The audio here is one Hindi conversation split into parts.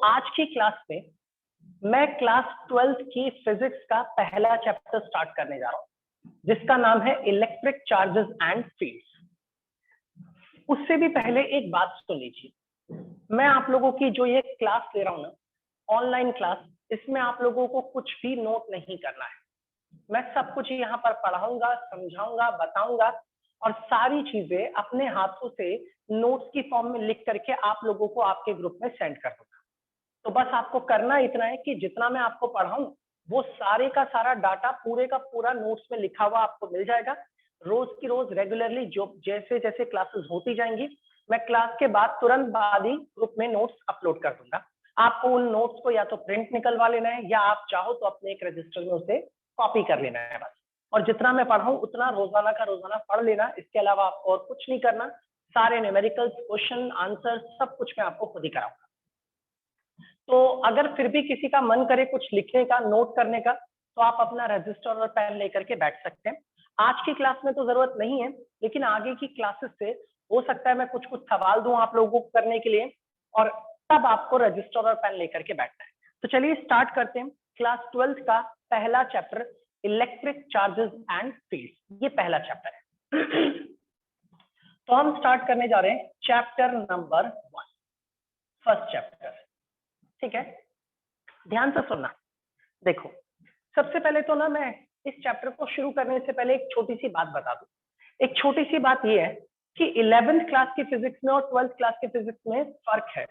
आज की क्लास में मैं क्लास 12th की फिजिक्स का पहला चैप्टर स्टार्ट करने जा रहा हूं, जिसका नाम है इलेक्ट्रिक चार्जेस एंड फील्ड्स। उससे भी पहले एक बात सुन लीजिए, मैं आप लोगों की जो ये क्लास ले रहा हूं ना, ऑनलाइन क्लास, इसमें आप लोगों को कुछ भी नोट नहीं करना है। मैं सब कुछ यहाँ पर पढ़ाऊंगा, समझाऊंगा, बताऊंगा और सारी चीजें अपने हाथों से नोट्स की फॉर्म में लिख करके आप लोगों को आपके ग्रुप में सेंड कर दूंगा। तो बस आपको करना इतना है कि जितना मैं आपको पढ़ाऊं वो सारे का सारा डाटा पूरे का पूरा नोट्स में लिखा हुआ आपको मिल जाएगा। रोज की रोज रेगुलरली जो जैसे जैसे क्लासेस होती जाएंगी, मैं क्लास के बाद तुरंत बाद ही ग्रुप में नोट्स अपलोड कर दूंगा। आपको उन नोट्स को या तो प्रिंट निकलवा लेना है या आप चाहो तो अपने एक रजिस्टर में उसे कॉपी कर लेना है बस। और जितना मैं पढ़ाऊं उतना रोजाना का रोजाना पढ़ लेना, इसके अलावा आपको और कुछ नहीं करना। सारे न्यूमेरिकल्स, क्वेश्चन, आंसर सब कुछ मैं आपको खुद ही कराऊंगा। तो अगर फिर भी किसी का मन करे कुछ लिखने का, नोट करने का, तो आप अपना रजिस्टर और पेन लेकर के बैठ सकते हैं। आज की क्लास में तो जरूरत नहीं है, लेकिन आगे की क्लासेस से हो सकता है मैं कुछ कुछ सवाल दूं आप लोगों को करने के लिए, और तब आपको रजिस्टर और पेन लेकर के बैठना है। तो चलिए स्टार्ट करते हैं। क्लास 12th का पहला chapter electric charges and fields, ये पहला चैप्टर है। तो हम स्टार्ट करने जा रहे हैं चैप्टर नंबर 1, फर्स्ट चैप्टर। ठीक है, ध्यान से सुनना। देखो, सबसे पहले तो ना मैं इस चैप्टर को शुरू करने से पहले एक छोटी सी बात बता दूं। एक छोटी सी बात ये है कि 11th क्लास की फिजिक्स में और 12th क्लास की फिजिक्स में फर्क है।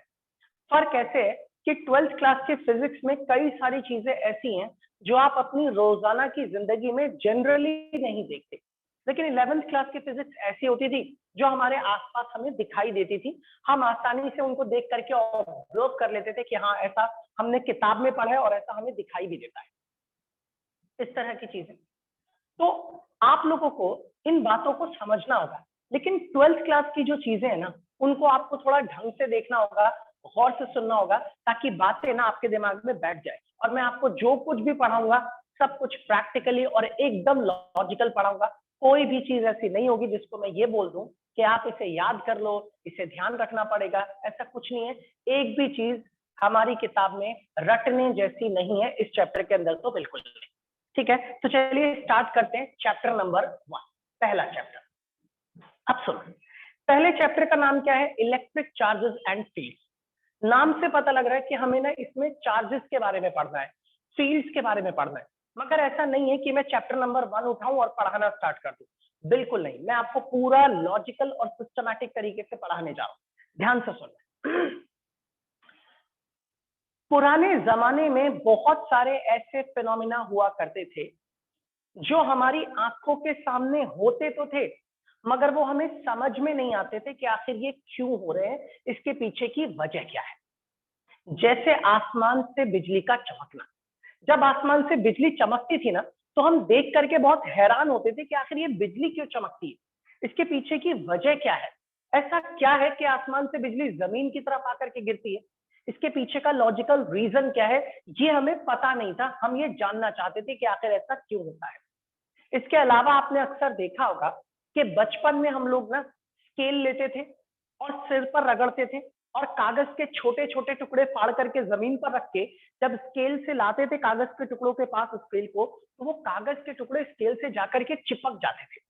फर्क ऐसे है कि 12th क्लास की फिजिक्स में कई सारी चीजें ऐसी हैं जो आप अपनी रोजाना की जिंदगी में जनरली नहीं देखते, लेकिन 11th क्लास की फिजिक्स ऐसी होती थी जो हमारे आसपास हमें दिखाई देती थी। हम आसानी से उनको देख करके ऑब्जर्व कर लेते थे कि हाँ, ऐसा हमने किताब में पढ़ा है और ऐसा हमें दिखाई भी देता है, इस तरह की चीजें। तो आप लोगों को इन बातों को समझना होगा, लेकिन 12th क्लास की जो चीजें हैं ना, उनको आपको थोड़ा ढंग से देखना होगा, गौर से सुनना होगा, ताकि बातें ना आपके दिमाग में बैठ जाए। और मैं आपको जो कुछ भी पढ़ाऊंगा सब कुछ प्रैक्टिकली और एकदम लॉजिकल पढ़ाऊंगा। कोई भी चीज ऐसी नहीं होगी जिसको मैं ये बोल दूं कि आप इसे याद कर लो, इसे ध्यान रखना पड़ेगा, ऐसा कुछ नहीं है। एक भी चीज हमारी किताब में रटने जैसी नहीं है, इस चैप्टर के अंदर तो बिल्कुल नहीं। ठीक है, तो चलिए स्टार्ट करते हैं चैप्टर नंबर 1, पहला चैप्टर। अब सुनो, पहले चैप्टर का नाम क्या है? Electric charges and fields. नाम से पता लग रहा है कि हमें ना इसमें चार्जेस के बारे में पढ़ना है, फील्ड्स के बारे में पढ़ना है। मगर ऐसा नहीं है कि मैं चैप्टर नंबर 1 उठाऊं और पढ़ाना स्टार्ट कर दूं, बिल्कुल नहीं। मैं आपको पूरा लॉजिकल और सिस्टमैटिक तरीके से पढ़ाने जा रहा हूं, ध्यान से सुनना। पुराने जमाने में बहुत सारे ऐसे फिनोमिना हुआ करते थे जो हमारी आंखों के सामने होते तो थे, मगर वो हमें समझ में नहीं आते थे कि आखिर ये क्यों हो रहे हैं, इसके पीछे की वजह क्या है। जैसे आसमान से बिजली का चमकना। जब आसमान से बिजली चमकती थी ना, तो हम देख करके बहुत हैरान होते थे कि आखिर ये बिजली क्यों चमकती है, इसके पीछे की वजह क्या है। ऐसा क्या है कि आसमान से बिजली जमीन की तरफ आकर के गिरती है, इसके पीछे का लॉजिकल रीजन क्या है, ये हमें पता नहीं था। हम ये जानना चाहते थे कि आखिर ऐसा क्यों होता है। इसके अलावा आपने अक्सर देखा होगा कि बचपन में हम लोग ना स्केल लेते थे और सिर पर रगड़ते थे, और कागज के छोटे छोटे टुकड़े फाड़ करके जमीन पर रख के जब स्केल से लाते थे कागज के टुकड़ों के पास स्केल को, तो वो कागज के टुकड़े स्केल से जाकर के चिपक जाते थे।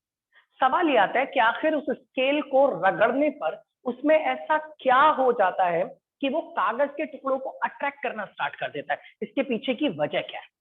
सवाल ये आता है कि आखिर उस स्केल को रगड़ने पर उसमें ऐसा क्या हो जाता है कि वो कागज के टुकड़ों को अट्रैक्ट करना स्टार्ट कर देता है, इसके पीछे की वजह क्या है।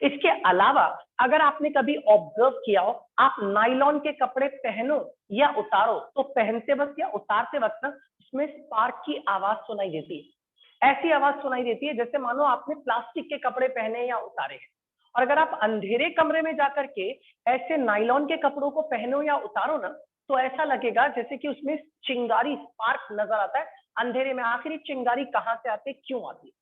इसके अलावा अगर आपने कभी ऑब्जर्व किया हो, आप नायलॉन के कपड़े पहनो या उतारो, तो पहनते वक्त या उतारते वक्त ना उसमें स्पार्क की आवाज सुनाई देती है। ऐसी आवाज सुनाई देती है जैसे मानो आपने प्लास्टिक के कपड़े पहने या उतारे हैं। और अगर आप अंधेरे कमरे में जाकर के ऐसे नायलॉन के कपड़ों को पहनो या उतारो ना, तो ऐसा लगेगा जैसे कि उसमें चिंगारी, स्पार्क नजर आता है अंधेरे में। आखिर चिंगारी कहाँ से आती है, क्यों आती है?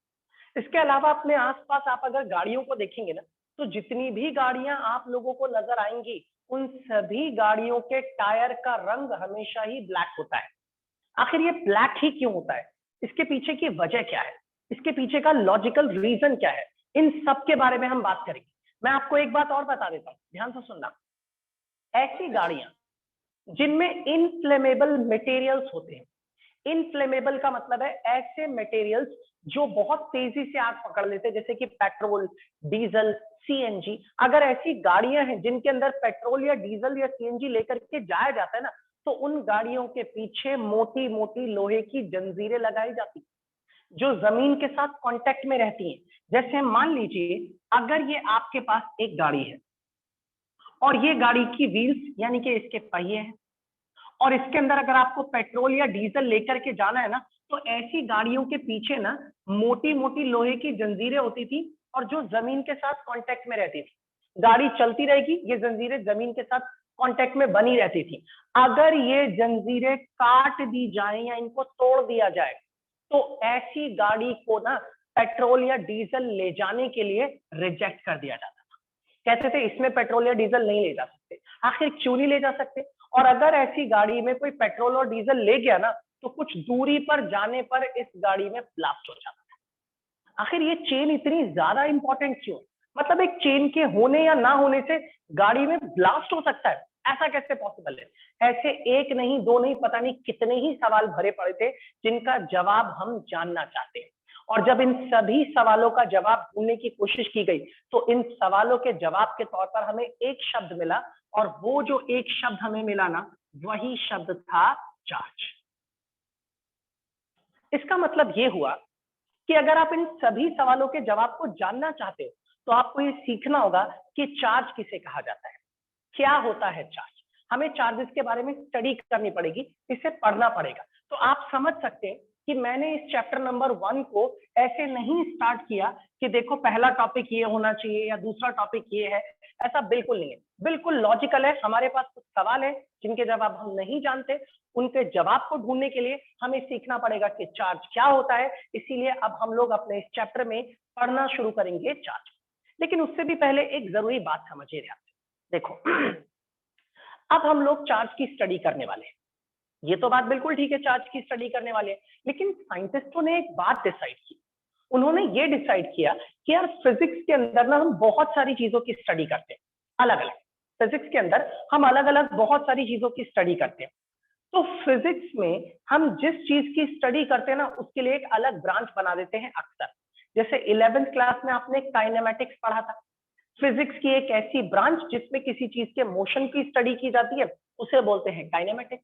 इसके अलावा अपने आसपास आप अगर गाड़ियों को देखेंगे ना, तो जितनी भी गाड़ियां आप लोगों को नजर आएंगी, उन सभी गाड़ियों के टायर का रंग हमेशा ही ब्लैक होता है। आखिर ये ब्लैक ही क्यों होता है, इसके पीछे की वजह क्या है, इसके पीछे का लॉजिकल रीजन क्या है, इन सब के बारे में हम बात करेंगे। मैं आपको एक बात और बता देता हूं, ध्यान से सुनना। ऐसी गाड़ियां जिनमें इनफ्लेमेबल मटेरियल्स होते हैं, इनफ्लेमेबल का मतलब है ऐसे मटेरियल्स जो बहुत तेजी से आग पकड़ लेते हैं, जैसे कि पेट्रोल, डीजल, सीएनजी। अगर ऐसी गाड़ियां हैं जिनके अंदर पेट्रोल या डीजल या सीएनजी लेकर के जाया जाता है ना, तो उन गाड़ियों के पीछे मोटी मोटी लोहे की जंजीरें लगाई जाती जो जमीन के साथ कांटेक्ट में रहती हैं। जैसे मान लीजिए अगर ये आपके पास एक गाड़ी है और ये गाड़ी की व्हील्स यानी कि इसके पहिए हैं, और इसके अंदर अगर आपको पेट्रोल या डीजल लेकर के जाना है ना, तो ऐसी गाड़ियों के पीछे ना मोटी मोटी लोहे की जंजीरें होती थी और जो जमीन के साथ कांटेक्ट में रहती थी। गाड़ी चलती रहेगी, ये जंजीरें जमीन के साथ कांटेक्ट में बनी रहती थी। अगर ये जंजीरें काट दी जाए या इनको तोड़ दिया जाए, तो ऐसी गाड़ी को ना पेट्रोल या डीजल ले जाने के लिए रिजेक्ट कर दिया जाता था। कहते थे इसमें पेट्रोल या डीजल नहीं ले जा सकते। आखिर क्यों नहीं ले जा सकते? और अगर ऐसी गाड़ी में कोई पेट्रोल और डीजल ले गया ना, तो कुछ दूरी पर जाने पर इस गाड़ी में ब्लास्ट हो जाता था। आखिर ये चेन इतनी ज्यादा इंपॉर्टेंट क्यों? मतलब एक चेन के होने या ना होने से गाड़ी में ब्लास्ट हो सकता है, ऐसा कैसे पॉसिबल है? ऐसे एक नहीं, दो नहीं, पता नहीं कितने ही सवाल भरे पड़े थे जिनका जवाब हम जानना चाहते हैं। और जब इन सभी सवालों का जवाब ढूंढने की कोशिश की गई, तो इन सवालों के जवाब के तौर पर हमें एक शब्द मिला, और वो जो एक शब्द हमें मिला ना, वही शब्द था चार्ज। इसका मतलब ये हुआ कि अगर आप इन सभी सवालों के जवाब को जानना चाहते हो, तो आपको ये सीखना होगा कि चार्ज किसे कहा जाता है, क्या होता है चार्ज। हमें चार्जेस के बारे में स्टडी करनी पड़ेगी, इसे पढ़ना पड़ेगा। तो आप समझ सकते हैं कि मैंने इस चैप्टर नंबर 1 को ऐसे नहीं स्टार्ट किया कि देखो पहला टॉपिक ये होना चाहिए या दूसरा टॉपिक ये है। ऐसा बिल्कुल नहीं है, बिल्कुल लॉजिकल है। हमारे पास कुछ सवाल है जिनके जवाब हम नहीं जानते, उनके जवाब को ढूंढने के लिए हमें सीखना पड़ेगा कि चार्ज क्या होता है। इसीलिए अब हम लोग अपने इस चैप्टर में पढ़ना शुरू करेंगे चार्ज। लेकिन उससे भी पहले एक जरूरी बात समझिए ध्यान से। देखो अब हम लोग चार्ज की स्टडी करने वाले हैं। ये तो बात बिल्कुल ठीक है, चार्ज की स्टडी करने वाले हैं। लेकिन साइंटिस्टों ने एक बात डिसाइड की। उन्होंने ये डिसाइड किया कि यार फिजिक्स के अंदर ना हम बहुत सारी चीजों की स्टडी करते हैं, अलग अलग। फिजिक्स के अंदर हम अलग अलग बहुत सारी चीजों की स्टडी करते हैं। तो फिजिक्स में हम जिस चीज की स्टडी करते हैं ना, उसके लिए एक अलग ब्रांच बना देते हैं अक्सर। जैसे 11th क्लास में आपने काइनेमेटिक्स पढ़ा था। फिजिक्स की एक ऐसी ब्रांच जिसमें किसी चीज के मोशन की स्टडी की जाती है, उसे बोलते हैं काइनेमेटिक्स।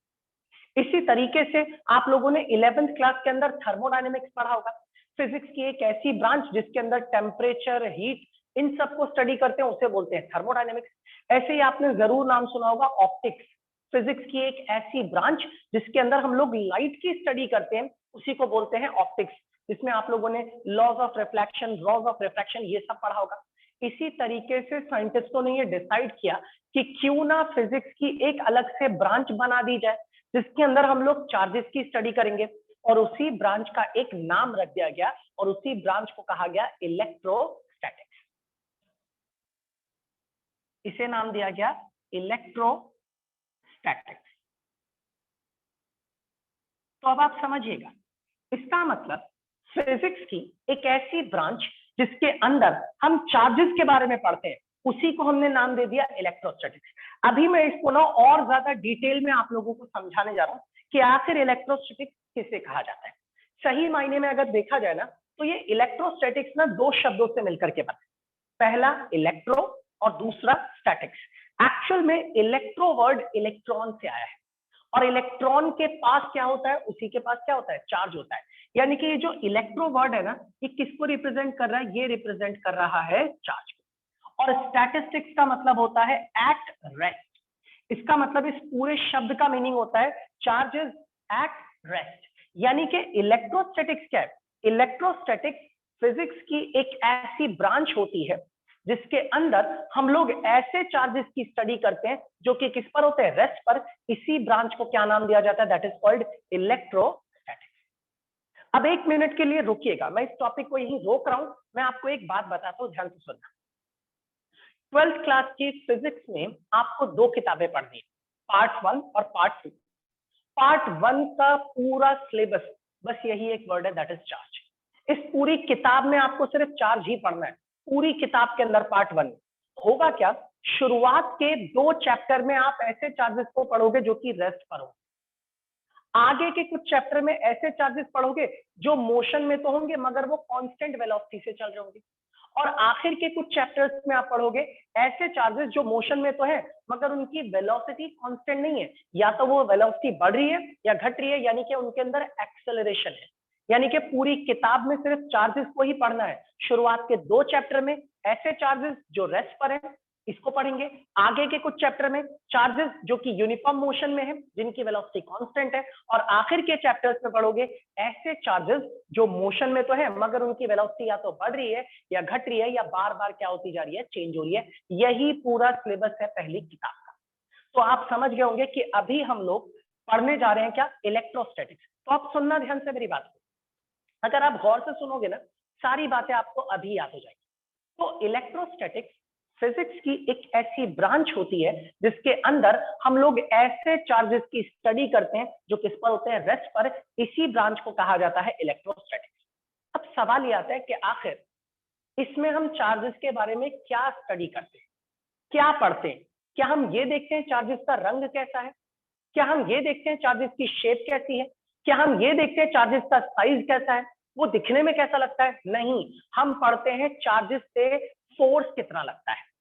इसी तरीके से आप लोगों ने 11th क्लास के अंदर थर्मोडायनेमिक्स पढ़ा होगा। फिजिक्स की एक ऐसी ब्रांच जिसके अंदर टेम्परेचर, हीट, इन सबको स्टडी करते हैं, उसे बोलते हैं थर्मोडायनेमिक्स। ऐसे ही आपने जरूर नाम सुना होगा ऑप्टिक्स। फिजिक्स की एक ऐसी ब्रांच जिसके अंदर हम लोग लाइट की स्टडी करते हैं, उसी को बोलते हैं ऑप्टिक्स, जिसमें आप लोगों ने laws of reflection, laws of refraction, ये सब पढ़ा होगा। इसी तरीके से साइंटिस्टों ने ये डिसाइड किया कि क्यों ना फिजिक्स की एक अलग से ब्रांच बना दी जाए जिसके अंदर हम लोग चार्जेस की स्टडी करेंगे, और उसी ब्रांच का एक नाम रख दिया गया और उसी ब्रांच को कहा गया इलेक्ट्रोस्टैटिक्स। इसे नाम दिया गया इलेक्ट्रोस्टैटिक्स। तो अब आप समझिएगा, इसका मतलब फिजिक्स की एक ऐसी ब्रांच जिसके अंदर हम चार्जेस के बारे में पढ़ते हैं, उसी को हमने नाम दे दिया इलेक्ट्रोस्टैटिक्स। अभी मैं इसको ना और ज्यादा डिटेल में आप लोगों को समझाने जा रहा हूं कि आखिर इलेक्ट्रोस्टैटिक्स किसे कहा जाता है। सही मायने में अगर देखा जाए ना, तो ये इलेक्ट्रोस्टैटिक्स ना दो शब्दों से मिलकर के बना। पहला इलेक्ट्रो और दूसरा स्टैटिक्स। एक्चुअल में इलेक्ट्रो वर्ड इलेक्ट्रॉन से आया है, और इलेक्ट्रॉन के पास क्या होता है, उसी के पास क्या होता है, चार्ज होता है। यानी कि ये जो इलेक्ट्रो वर्ड है ना, ये किसको रिप्रेजेंट कर रहा है, ये रिप्रेजेंट कर रहा है चार्ज को। और स्टैटिस्टिक्स का मतलब होता है एट रेस्ट। इसका मतलब इस पूरे शब्द का मीनिंग होता है चार्जेस एट रेस्ट। यानी कि इलेक्ट्रोस्टैटिक्स क्या है? इलेक्ट्रोस्टैटिक्स फिजिक्स की एक ऐसी ब्रांच होती है जिसके अंदर हम लोग ऐसे चार्जेस की स्टडी करते हैं जो कि किस पर होते हैं, रेस्ट पर। इसी ब्रांच को क्या नाम दिया जाता है, दैट इज कॉल्ड इलेक्ट्रोस्टैटिक्स। अब एक मिनट के लिए रुकिएगा, मैं इस टॉपिक को यहीं रोक रहा हूं। मैं आपको एक बात बताता हूं, ध्यान से सुनना। 12th क्लास की फिजिक्स में आपको दो किताबें पढ़नी है, पार्ट 1 और पार्ट 2। पार्ट 1 का पूरा सिलेबस बस यही एक वर्ड है, दैट इज चार्ज। इस पूरी किताब में आपको सिर्फ चार्ज ही पढ़ना है। पूरी किताब के अंदर पार्ट 1 होगा क्या, शुरुआत के 2 चैप्टर में आप ऐसे चार्जेस को पढ़ोगे जो कि रेस्ट पर हो। आगे के कुछ चैप्टर में ऐसे चार्जेस पढ़ोगे जो मोशन में तो होंगे मगर वो कांस्टेंट वेलोसिटी से चल रहे होंगे, और आखिर के कुछ चैप्टर्स में आप पढ़ोगे ऐसे चार्जेस जो मोशन में तो है मगर उनकी वेलोसिटी कांस्टेंट नहीं है, या तो वो वेलोसिटी बढ़ रही है या घट रही है, यानी कि उनके अंदर एक्सेलरेशन है। यानी कि पूरी किताब में सिर्फ चार्जेस को ही पढ़ना है। शुरुआत के 2 चैप्टर में ऐसे चार्जेस जो रेस्ट पर है, इसको पढ़ेंगे। आगे के कुछ चैप्टर में चार्जेस जो कि यूनिफॉर्म मोशन में है, जिनकी वेलोसिटी कांस्टेंट है, और आखिर के चैप्टर्स में पढ़ोगे ऐसे चार्जेस जो मोशन में तो है मगर उनकी वेलोसिटी या तो बढ़ रही है या घट रही है या बार बार क्या होती जा रही है, चेंज हो रही है। यही पूरा सिलेबस है पहली किताब का। तो आप समझ गए होंगे कि अभी हम लोग पढ़ने जा रहे हैं क्या, इलेक्ट्रोस्टैटिक्स। तो आप सुनना ध्यान से मेरी बात को, अगर आप गौर से सुनोगे ना सारी बातें आपको अभी याद हो जाएगी। तो इलेक्ट्रोस्टैटिक्स फिजिक्स की एक ऐसी ब्रांच होती है जिसके अंदर हम लोग ऐसे चार्जेस की स्टडी करते हैं जो किस पर होते हैं, रेस्ट पर। इसी ब्रांच को कहा जाता है इलेक्ट्रोस्टैटिक्स। अब सवाल ये आता है कि आखिर इसमें हम चार्जेस के बारे में क्या स्टडी करते हैं, क्या पढ़ते हैं? क्या हम ये देखते हैं चार्जेस का रंग कैसा है? क्या हम ये देखते हैं चार्जेस की शेप कैसी है? क्या हम ये देखते हैं चार्जेस का साइज कैसा है, वो दिखने में कैसा लगता है? नहीं, हम पढ़ते हैं चार्जेस से फोर्स कितना लगता है।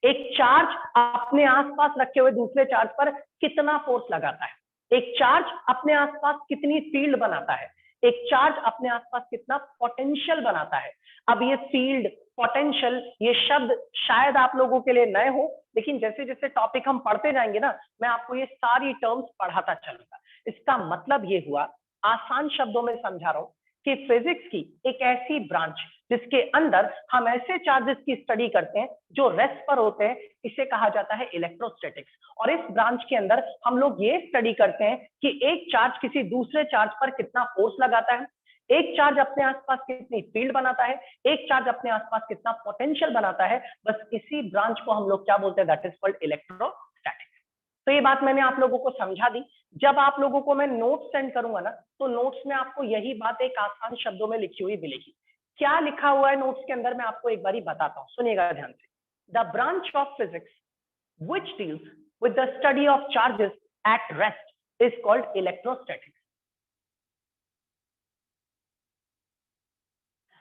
एक चार्ज अपने आसपास रखे हुए दूसरे चार्ज पर कितना फोर्स लगाता है, एक चार्ज अपने आसपास कितनी फील्ड बनाता है, एक चार्ज अपने आसपास कितना पोटेंशियल बनाता है। अब ये फील्ड, पोटेंशियल, ये शब्द शायद आप लोगों के लिए नए हो, लेकिन जैसे जैसे टॉपिक हम पढ़ते जाएंगे ना, मैं आपको ये सारी टर्म्स पढ़ाता चलूंगा। इसका मतलब ये हुआ, आसान शब्दों में समझा रहा हूं, कि फिजिक्स की एक ऐसी ब्रांच जिसके अंदर हम ऐसे चार्जेस की स्टडी करते हैं जो रेस्ट पर होते हैं, इसे कहा जाता है इलेक्ट्रोस्टैटिक्स। और इस ब्रांच के अंदर हम लोग ये स्टडी करते हैं कि एक चार्ज किसी दूसरे चार्ज पर कितना फोर्स लगाता है, एक चार्ज अपने आसपास कितनी फील्ड बनाता है, एक चार्ज अपने आसपास कितना पोटेंशियल बनाता है। बस इसी ब्रांच को हम लोग क्या बोलते हैं, दैट इज कॉल्ड इलेक्ट्रोस्टैटिक्स। तो ये बात मैंने आप लोगों को समझा दी। जब आप लोगों को मैं नोट्स सेंड करूंगा ना, तो नोट्स में आपको यही बात एक आसान शब्दों में लिखी हुई मिलेगी। क्या लिखा हुआ है नोट्स के अंदर, मैं आपको एक बारी बताता हूं, सुनिएगा ध्यान से। The branch of physics which deals with the study of charges at rest is called electrostatics.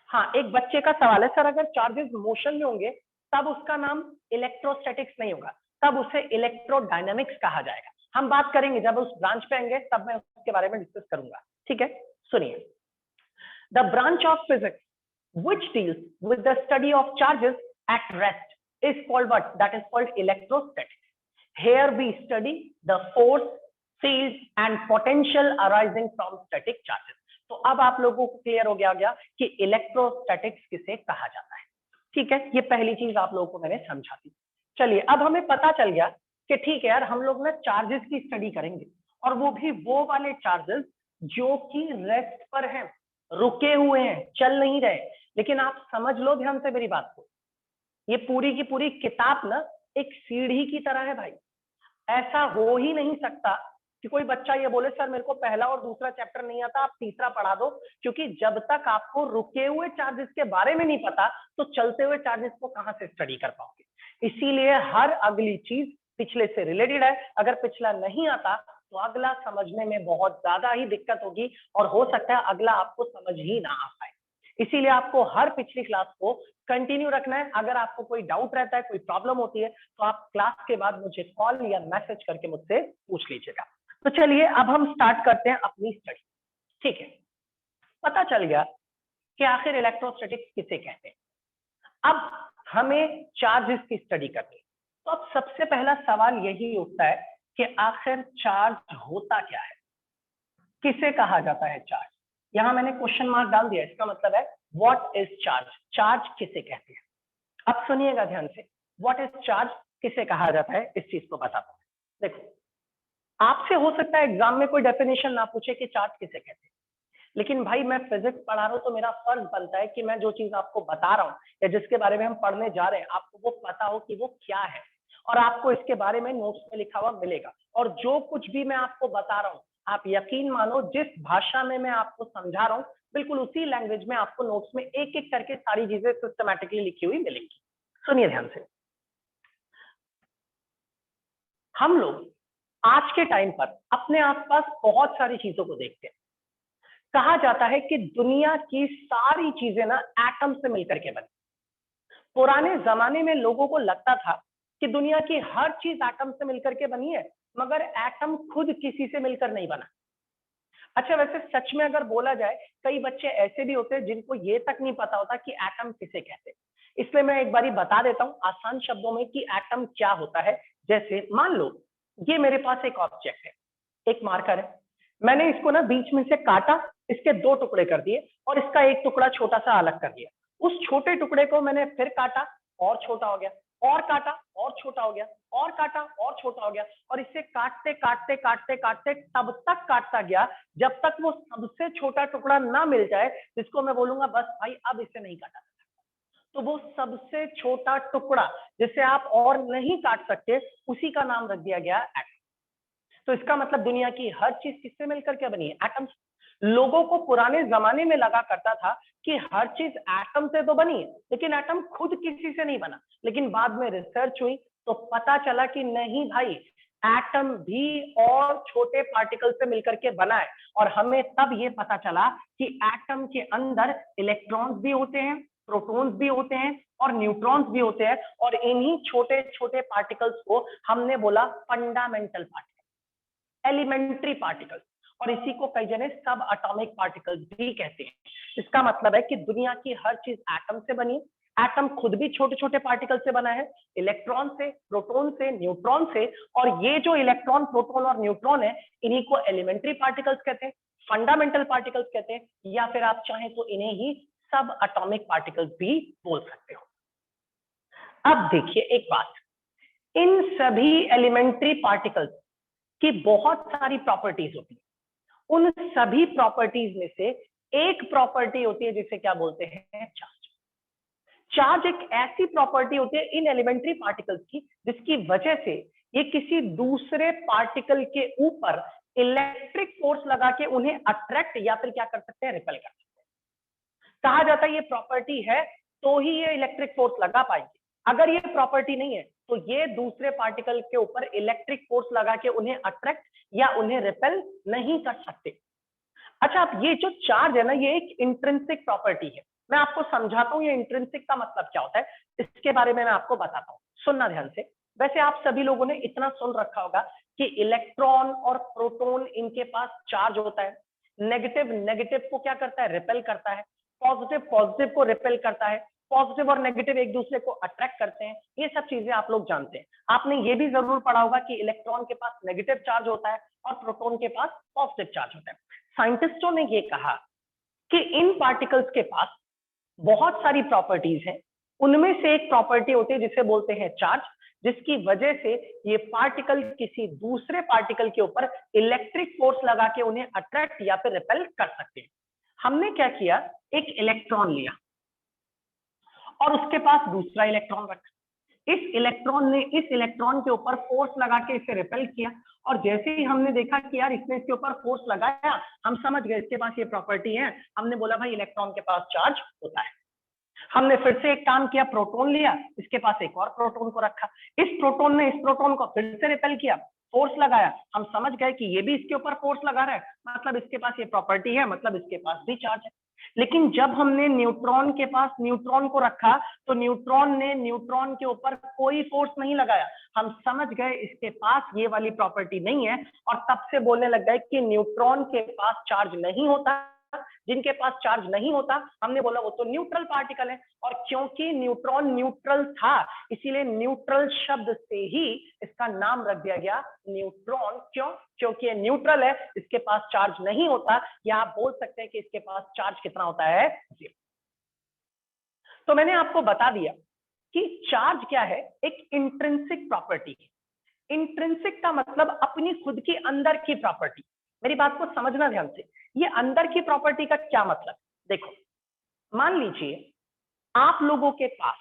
हाँ, एक बच्चे का सवाल है, सर अगर चार्जेस मोशन में होंगे तब उसका नाम इलेक्ट्रोस्टैटिक्स नहीं होगा, तब उसे इलेक्ट्रोडायनामिक्स कहा जाएगा। हम बात करेंगे जब उस ब्रांच पे आएंगे तब मैं उसके बारे में डिस्कस करूंगा, ठीक है। सुनिए, the branch of physics which deals with the study of charges at rest is called what? That is called electrostatics. Here we study the force, field and potential arising from static charges. तो अब आप लोगों को क्लियर हो गया कि इलेक्ट्रोस्टैटिक्स किसे कहा जाता है, ठीक है। ये पहली चीज आप लोगों को मैंने समझा दी। चलिए, अब हमें पता चल गया कि ठीक है यार, हम लोग ना चार्जेस की स्टडी करेंगे, और वो भी वो वाले चार्जेस जो कि रेस्ट पर हैं, रुके हुए हैं, चल नहीं रहे। लेकिन आप समझ लो ध्यान से मेरी बात को, ये पूरी की पूरी किताब ना एक सीढ़ी की तरह है भाई। ऐसा हो ही नहीं सकता कि कोई बच्चा ये बोले सर मेरे को पहला और दूसरा चैप्टर नहीं आता, आप तीसरा पढ़ा दो। क्योंकि जब तक आपको रुके हुए चार्जेस के बारे में नहीं पता, तो चलते हुए चार्जेस को कहां से स्टडी कर पाओगे। इसीलिए हर अगली चीज पिछले से रिलेटेड है। अगर पिछला नहीं आता तो अगला समझने में बहुत ज्यादा ही दिक्कत होगी, और हो सकता है अगला आपको समझ ही ना आ पाए। इसीलिए आपको हर पिछली क्लास को कंटिन्यू रखना है। अगर आपको कोई डाउट रहता है, कोई प्रॉब्लम होती है, तो आप क्लास के बाद मुझे कॉल या मैसेज करके मुझसे पूछ लीजिएगा। तो चलिए अब हम स्टार्ट करते हैं अपनी स्टडी, ठीक है। पता चल गया कि आखिर इलेक्ट्रोस्टैटिक्स किसे कहते हैं। अब हमें चार्जेस की स्टडी करनी है, तो अब सबसे पहला सवाल यही उठता है कि आखिर चार्ज होता क्या है, किसे कहा जाता है चार्ज। यहां मैंने क्वेश्चन मार्क डाल दिया, इसका मतलब है व्हाट इज चार्ज, चार्ज किसे कहते हैं। अब सुनिएगा ध्यान से, व्हाट इज चार्ज किसे कहा जाता है, इस चीज को बताता हूं। देखो, आपसे हो सकता है एग्जाम में कोई डेफिनेशन ना पूछे कि चार्ज किसे कहते हैं, लेकिन भाई मैं फिजिक्स पढ़ा रहा हूं तो मेरा फर्ज बनता है कि मैं जो चीज आपको बता रहा हूं या जिसके बारे में हम पढ़ने जा रहे हैं, आपको वो पता हो कि वो क्या है, और आपको इसके बारे में नोट्स में लिखा हुआ मिलेगा। और जो कुछ भी मैं आपको बता रहा हूं, आप यकीन मानो जिस भाषा में मैं आपको समझा रहा हूं, बिल्कुल उसी लैंग्वेज में आपको नोट्स में एक एक करके सारी चीजें सिस्टमैटिकली लिखी हुई मिलेंगी। सुनिए ध्यान से, हम लोग आज के टाइम पर अपने आसपास बहुत सारी चीजों को देखते हैं। कहा जाता है कि दुनिया की सारी चीजें ना एटम से मिलकर के बनी। पुराने जमाने में लोगों को लगता था कि दुनिया की हर चीज एटम से मिलकर के बनी है, मगर एटम खुद किसी से मिलकर नहीं बना। अच्छा, वैसे सच में अगर बोला जाए, कई बच्चे ऐसे भी होते हैं जिनको ये तक नहीं पता होता कि एटम किसे कहते हैं। इसलिए मैं एक बारी बता देता हूं आसान शब्दों में कि एटम क्या होता है। जैसे मान लो ये मेरे पास एक ऑब्जेक्ट है, एक मार्कर है। मैंने इसको ना बीच में से काटा, इसके दो टुकड़े कर दिए और इसका एक टुकड़ा छोटा सा अलग कर दिया। उस छोटे टुकड़े को मैंने फिर काटा और छोटा हो गया, और काटा और छोटा हो गया, और काटा और छोटा हो गया, और इसे काटते काटते काटते काटते तब तक काटता गया जब तक वो सबसे छोटा टुकड़ा ना मिल जाए जिसको मैं बोलूंगा बस भाई अब इसे नहीं काटा। तो वो सबसे छोटा टुकड़ा जिसे आप और नहीं काट सकते, उसी का नाम रख दिया गया एटम। तो इसका मतलब दुनिया की हर चीज किससे मिलकर के बनी है? एटम। लोगों को पुराने जमाने में लगा करता था कि हर चीज एटम से तो बनी है, लेकिन एटम खुद किसी से नहीं बना। लेकिन बाद में रिसर्च हुई तो पता चला कि नहीं भाई, एटम भी और छोटे पार्टिकल से मिलकर के बना है। और हमें तब ये पता चला कि एटम के अंदर इलेक्ट्रॉन्स भी होते हैं, प्रोटॉन्स भी होते हैं और न्यूट्रॉन्स भी होते हैं। और इन्हीं छोटे छोटे पार्टिकल्स को हमने बोला फंडामेंटल पार्टिकल, एलिमेंट्री पार्टिकल्स। और इसी को कई जने सब एटॉमिक पार्टिकल्स भी कहते हैं। इसका मतलब है कि दुनिया की हर चीज एटम से बनी। एटम खुद भी छोटे छोटे पार्टिकल से बना है, इलेक्ट्रॉन से, प्रोटॉन से, न्यूट्रॉन से। और ये जो इलेक्ट्रॉन, प्रोटॉन और न्यूट्रॉन है, इन्हीं को एलिमेंट्री पार्टिकल्स कहते हैं, फंडामेंटल पार्टिकल्स कहते हैं, या फिर आप चाहें तो इन्हें ही सब एटॉमिक पार्टिकल्स भी बोल सकते हो। अब देखिए एक बात, इन सभी एलिमेंट्री पार्टिकल्स की बहुत सारी प्रॉपर्टीज होती है। उन सभी प्रॉपर्टीज में से एक प्रॉपर्टी होती है जिसे क्या बोलते हैं? चार्ज। चार्ज एक ऐसी प्रॉपर्टी होती है इन एलिमेंट्री पार्टिकल्स की जिसकी वजह से ये किसी दूसरे पार्टिकल के ऊपर इलेक्ट्रिक फोर्स लगा के उन्हें अट्रैक्ट या फिर क्या कर सकते हैं? रिपेल कर सकते हैं। कहा जाता है ये प्रॉपर्टी है तो ही ये इलेक्ट्रिक फोर्स लगा पाएंगे। अगर ये प्रॉपर्टी नहीं है तो ये दूसरे पार्टिकल के ऊपर इलेक्ट्रिक फोर्स लगा के उन्हें अट्रैक्ट या उन्हें रिपेल नहीं कर सकते। अच्छा, अब ये जो चार्ज है ना, ये एक इंट्रिंसिक प्रॉपर्टी है। मैं आपको समझाता हूं ये इंट्रिंसिक का मतलब क्या होता है, इसके बारे में मैं आपको बताता हूं, सुनना ध्यान से। वैसे आप सभी लोगों ने इतना सुन रखा होगा कि इलेक्ट्रॉन और प्रोटॉन इनके पास चार्ज होता है। नेगेटिव नेगेटिव को क्या करता है? रिपेल करता है। पॉजिटिव पॉजिटिव को रिपेल करता है। पॉजिटिव और नेगेटिव एक दूसरे को अट्रैक्ट करते हैं। ये सब चीजें आप लोग जानते हैं। आपने ये भी जरूर पढ़ा होगा कि इलेक्ट्रॉन के पास नेगेटिव चार्ज होता है और प्रोटॉन के पास पॉजिटिव चार्ज होता है। साइंटिस्टों ने ये कहा कि इन पार्टिकल्स के पास बहुत सारी प्रॉपर्टीज हैं। उनमें से एक प्रॉपर्टी होती है जिसे बोलते हैं चार्ज, जिसकी वजह से ये पार्टिकल किसी दूसरे पार्टिकल के ऊपर इलेक्ट्रिक फोर्स लगा के उन्हें अट्रैक्ट या फिर रिपेल कर सकते हैं। हमने क्या किया, एक इलेक्ट्रॉन लिया और उसके पास दूसरा इलेक्ट्रॉन रखा। इस इलेक्ट्रॉन ने इस इलेक्ट्रॉन के ऊपर फोर्स लगा के इसे रिपेल किया। और जैसे ही हमने देखा कि यार इसने इसके ऊपर फोर्स लगाया, हम समझ गए इसके पास ये प्रॉपर्टी है। हमने बोला भाई इलेक्ट्रॉन के पास चार्ज होता है। हमने फिर से एक काम किया, प्रोटॉन लिया, इसके पास एक और प्रोटॉन को रखा। इस प्रोटॉन ने इस प्रोटॉन को फिर से रिपेल किया, फोर्स लगाया। हम समझ गए कि ये भी इसके ऊपर फोर्स लगा रहा है, मतलब इसके पास ये प्रॉपर्टी है, मतलब इसके पास भी चार्ज है। लेकिन जब हमने न्यूट्रॉन के पास न्यूट्रॉन को रखा तो न्यूट्रॉन ने न्यूट्रॉन के ऊपर कोई फोर्स नहीं लगाया। हम समझ गए इसके पास ये वाली प्रॉपर्टी नहीं है, और तब से बोलने लग गए कि न्यूट्रॉन के पास चार्ज नहीं होता। जिनके पास चार्ज नहीं होता, हमने बोला वो तो न्यूट्रल पार्टिकल है। और क्योंकि न्यूट्रॉन न्यूट्रल था, इसीलिए न्यूट्रल शब्द से ही इसका नाम रख दिया गया न्यूट्रॉन। क्यों? क्योंकि ये न्यूट्रल है, इसके पास चार्ज नहीं होता, या आप बोल सकते हैं कि इसके पास चार्ज कितना होता है? 0। तो मैंने आपको बता दिया कि चार्ज क्या है, एक इंट्रिंसिक प्रॉपर्टी है। इंट्रिंसिक का मतलब अपनी खुद की अंदर की प्रॉपर्टी। मेरी बात को समझना ध्यान से, ये अंदर की प्रॉपर्टी का क्या मतलब? देखो, मान लीजिए आप लोगों के पास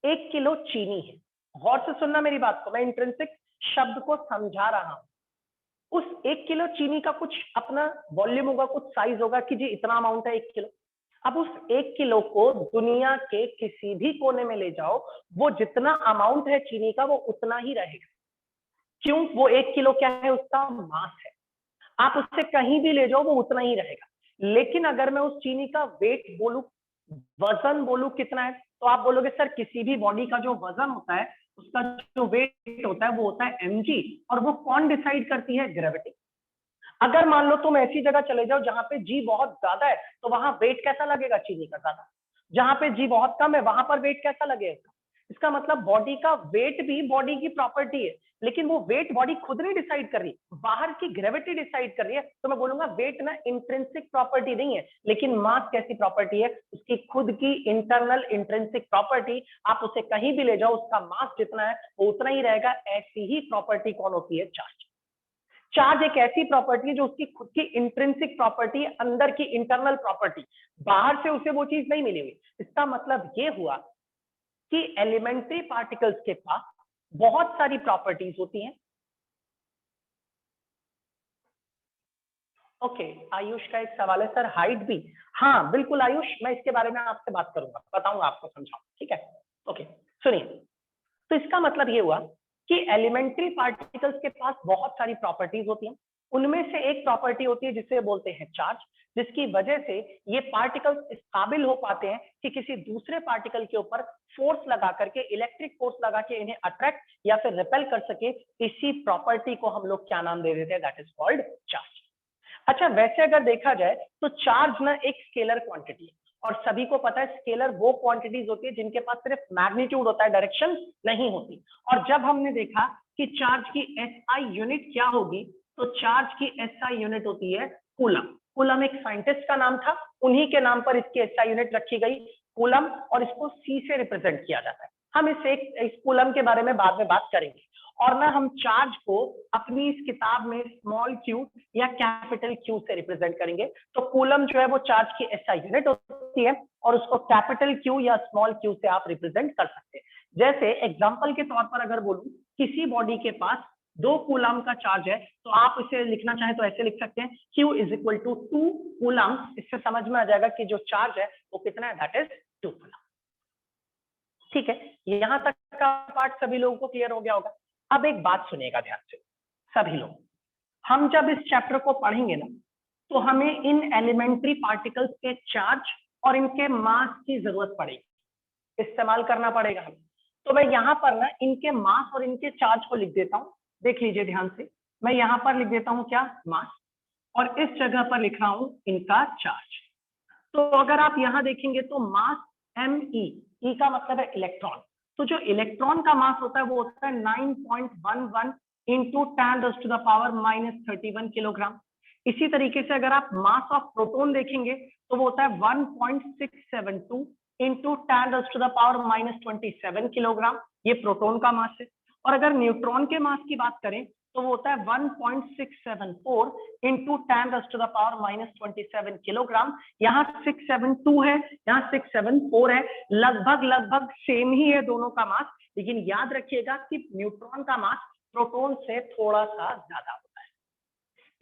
1 किलो चीनी है। गौर से सुनना मेरी बात को, मैं इंट्रिंसिक शब्द को समझा रहा हूं। उस 1 किलो चीनी का कुछ अपना वॉल्यूम होगा, कुछ साइज होगा कि जी इतना अमाउंट है 1 किलो। अब उस 1 किलो को दुनिया के किसी भी कोने में ले जाओ, वो जितना अमाउंट है चीनी का वो उतना ही रहेगा। क्यों? वो 1 किलो क्या है? उसका मास है। आप उससे कहीं भी ले जाओ वो उतना ही रहेगा। लेकिन अगर मैं उस चीनी का वेट बोलूं, वजन बोलूं कितना है, तो आप बोलोगे सर किसी भी बॉडी का जो वजन होता है उसका जो वेट होता है वो होता है mg, और वो कौन डिसाइड करती है? ग्रेविटी। अगर मान लो तुम ऐसी जगह चले जाओ जहां पे जी बहुत ज्यादा है, तो वहां वेट कैसा लगेगा? चीनी का ज्यादा। जहां पे जी बहुत कम है वहां पर वेट कैसा लगेगा? इसका मतलब बॉडी का वेट भी बॉडी की प्रॉपर्टी है, लेकिन वो वेट बॉडी खुद नहीं डिसाइड कर रही, बाहर की ग्रेविटी डिसाइड कर रही है। तो मैं बोलूंगा वेट ना इंट्रिंसिक प्रॉपर्टी नहीं है, लेकिन मास कैसी प्रॉपर्टी है? उसकी खुद की इंटरनल इंट्रिंसिक प्रॉपर्टी। आप उसे कहीं भी ले जाओ उसका मास जितना है वो उतना ही रहेगा। ऐसी ही प्रॉपर्टी कौन होती है? चार्ज। चार्ज एक ऐसी प्रॉपर्टी है जो उसकी खुद की इंट्रिंसिक प्रॉपर्टी है, अंदर की इंटरनल प्रॉपर्टी, बाहर से उसे वो चीज नहीं मिली हुई। इसका मतलब ये हुआ कि एलिमेंट्री पार्टिकल्स के पास बहुत सारी प्रॉपर्टीज होती हैं। ओके, आयुष का एक सवाल है सर, हाइट भी? हाँ बिल्कुल आयुष, मैं इसके बारे में आपसे बात करूंगा, बताऊंगा आपको, समझाऊंगा, ठीक है? ओके, सुनिए। तो इसका मतलब ये हुआ कि एलिमेंट्री पार्टिकल्स के पास बहुत सारी प्रॉपर्टीज होती हैं। उनमें से एक प्रॉपर्टी होती है जिसे बोलते हैं चार्ज, जिसकी वजह से ये पार्टिकल्स इस काबिल हो पाते हैं कि किसी दूसरे पार्टिकल के ऊपर फोर्स लगा करके, इलेक्ट्रिक फोर्स लगा के इन्हें अट्रैक्ट या फिर रिपेल कर सके। इसी प्रॉपर्टी को हम लोग क्या नाम दे देते हैं? That is called charge. अच्छा, वैसे अगर देखा जाए तो चार्ज ना एक स्केलर क्वांटिटी है, और सभी को पता है स्केलर वो क्वांटिटीज होती है जिनके पास सिर्फ मैग्नीट्यूड होता है, डायरेक्शन नहीं होती। और जब हमने देखा कि चार्ज की एसआई यूनिट क्या होगी, तो चार्ज की एसआई यूनिट होती है कूलम। कूलम एक साइंटिस्ट का नाम था, उन्हीं के नाम पर इसकी एसआई यूनिट रखी गई कूलम, और इसको सी से रिप्रेजेंट किया जाता है। हम इस कूलम के बारे में बाद में बात करेंगे। और ना हम चार्ज को अपनी इस किताब में स्मॉल क्यू या कैपिटल क्यू से रिप्रेजेंट करेंगे। तो कूलम जो है वो चार्ज की एसआई यूनिट होती है, और उसको कैपिटल क्यू या स्मॉल क्यू से आप रिप्रेजेंट कर सकते हैं। जैसे एग्जांपल के तौर पर अगर बोलूं, किसी बॉडी के पास 2 कूलम का चार्ज है, तो आप इसे लिखना चाहें तो ऐसे लिख सकते हैं, Q is equal to 2 coulomb. इससे समझ में आ जाएगा कि जो चार्ज है वो कितना है, दैट इज 2 कूलम। ठीक है, यहां तक का पार्ट सभी लोगों को क्लियर हो गया होगा। अब एक बात सुनिएगा ध्यान से सभी लोग, हम जब इस चैप्टर को पढ़ेंगे ना, तो हमें इन एलिमेंट्री पार्टिकल्स के चार्ज और इनके मास की जरूरत पड़ेगी, इस्तेमाल करना पड़ेगा हमें। तो मैं यहाँ पर ना इनके मास और इनके चार्ज को लिख देता हूँ। देख लीजिए ध्यान से, मैं यहाँ पर लिख देता हूँ क्या? मास, और इस जगह पर लिख रहा हूँ इनका चार्ज। तो अगर आप यहाँ देखेंगे तो मास me, e का मतलब है इलेक्ट्रॉन। तो जो इलेक्ट्रॉन का मास होता है वो होता है 9.11 इंटू 10⁻⁻31 किलोग्राम। इसी तरीके से अगर आप मास ऑफ प्रोटॉन देखेंगे तो वो होता है 1.672 इंटू 10⁻⁻27 किलोग्राम। ये प्रोटॉन का मास है। और अगर न्यूट्रॉन के मास की बात करें तो वो होता है 1.674 इंटू 10⁻⁻27 किलोग्राम। यहाँ 672 है, यहाँ 674 है, लगभग सेम ही है दोनों का मास। लेकिन याद रखिएगा कि न्यूट्रॉन का मास प्रोटॉन से थोड़ा सा ज्यादा होता है।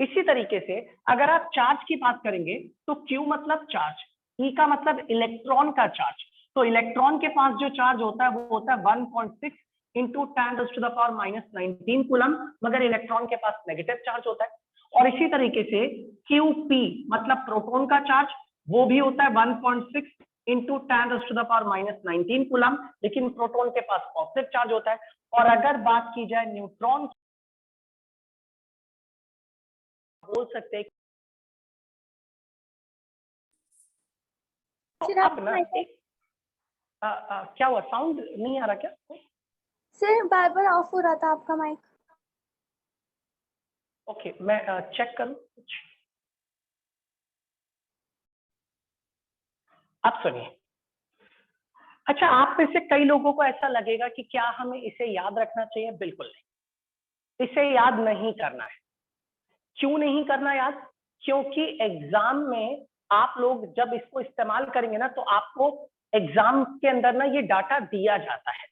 इसी तरीके से अगर आप चार्ज की बात करेंगे तो Q मतलब चार्ज, E का मतलब इलेक्ट्रॉन का चार्ज। तो इलेक्ट्रॉन के पास जो चार्ज होता है वो होता है 1.6 इंटू 10⁻⁻19 कूलम, मगर इलेक्ट्रॉन के पास नेगेटिव चार्ज होता है। और इसी तरीके से QP मतलब प्रोटॉन का चार्ज, वो भी होता है 1.6 इंटू 10⁻⁻19 कूलम, लेकिन प्रोटॉन के पास पॉजिटिव चार्ज होता है। और अगर बात की जाए न्यूट्रॉन, बोल सकते हैं तो अपना एक क्या हुआ, साउंड नहीं आ रहा क्या? सर बार बार ऑफ हो रहा था आपका माइक। ओके, मैं चेक करूं कुछ। आप सुनिए। अच्छा, आप में से कई लोगों को ऐसा लगेगा कि क्या हमें इसे याद रखना चाहिए? बिल्कुल नहीं, इसे याद नहीं करना है। क्यों नहीं करना याद? क्योंकि एग्जाम में आप लोग जब इसको इस्तेमाल करेंगे ना, तो आपको एग्जाम के अंदर ना ये डाटा दिया जाता है,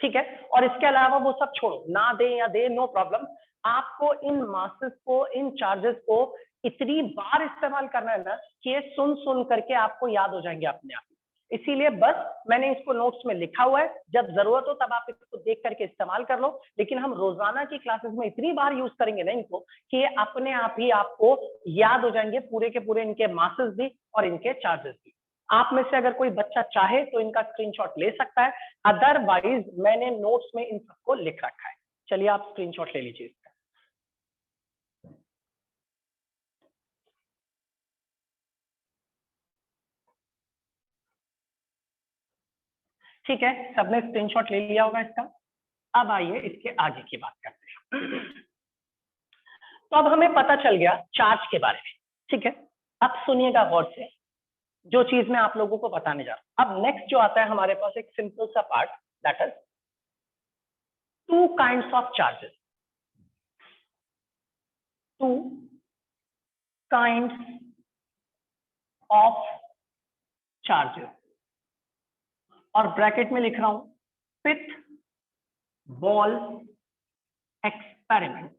ठीक है? और इसके अलावा वो सब छोड़ो, ना दे या दे, नो प्रॉब्लम। आपको इन मासेस को, इन चार्जेस को इतनी बार इस्तेमाल करना है ना कि ये सुन सुन करके आपको याद हो जाएंगे अपने आप। इसीलिए बस मैंने इसको नोट्स में लिखा हुआ है, जब जरूरत हो तब आप इसको देख करके इस्तेमाल कर लो, लेकिन हम रोजाना की क्लासेस में इतनी बार यूज करेंगे ना इनको कि ये अपने आप ही आपको याद हो जाएंगे, पूरे के पूरे इनके मासेस भी और इनके चार्जेस भी। आप में से अगर कोई बच्चा चाहे तो इनका स्क्रीनशॉट ले सकता है, अदरवाइज मैंने नोट्स में इन सबको लिख रखा है। चलिए आप स्क्रीनशॉट ले लीजिए इसका। ठीक है, सबने स्क्रीनशॉट ले लिया होगा इसका। अब आइए इसके आगे की बात करते हैं। तो अब हमें पता चल गया चार्ज के बारे में, ठीक है। अब सुनिएगा गौर से, जो चीज मैं आप लोगों को बताने जा रहा हूं। अब नेक्स्ट जो आता है हमारे पास एक सिंपल सा part, that is to kinds of charges. To kinds of charges, और ब्रैकेट में लिख रहा हूं पिथ बॉल एक्सपेरिमेंट।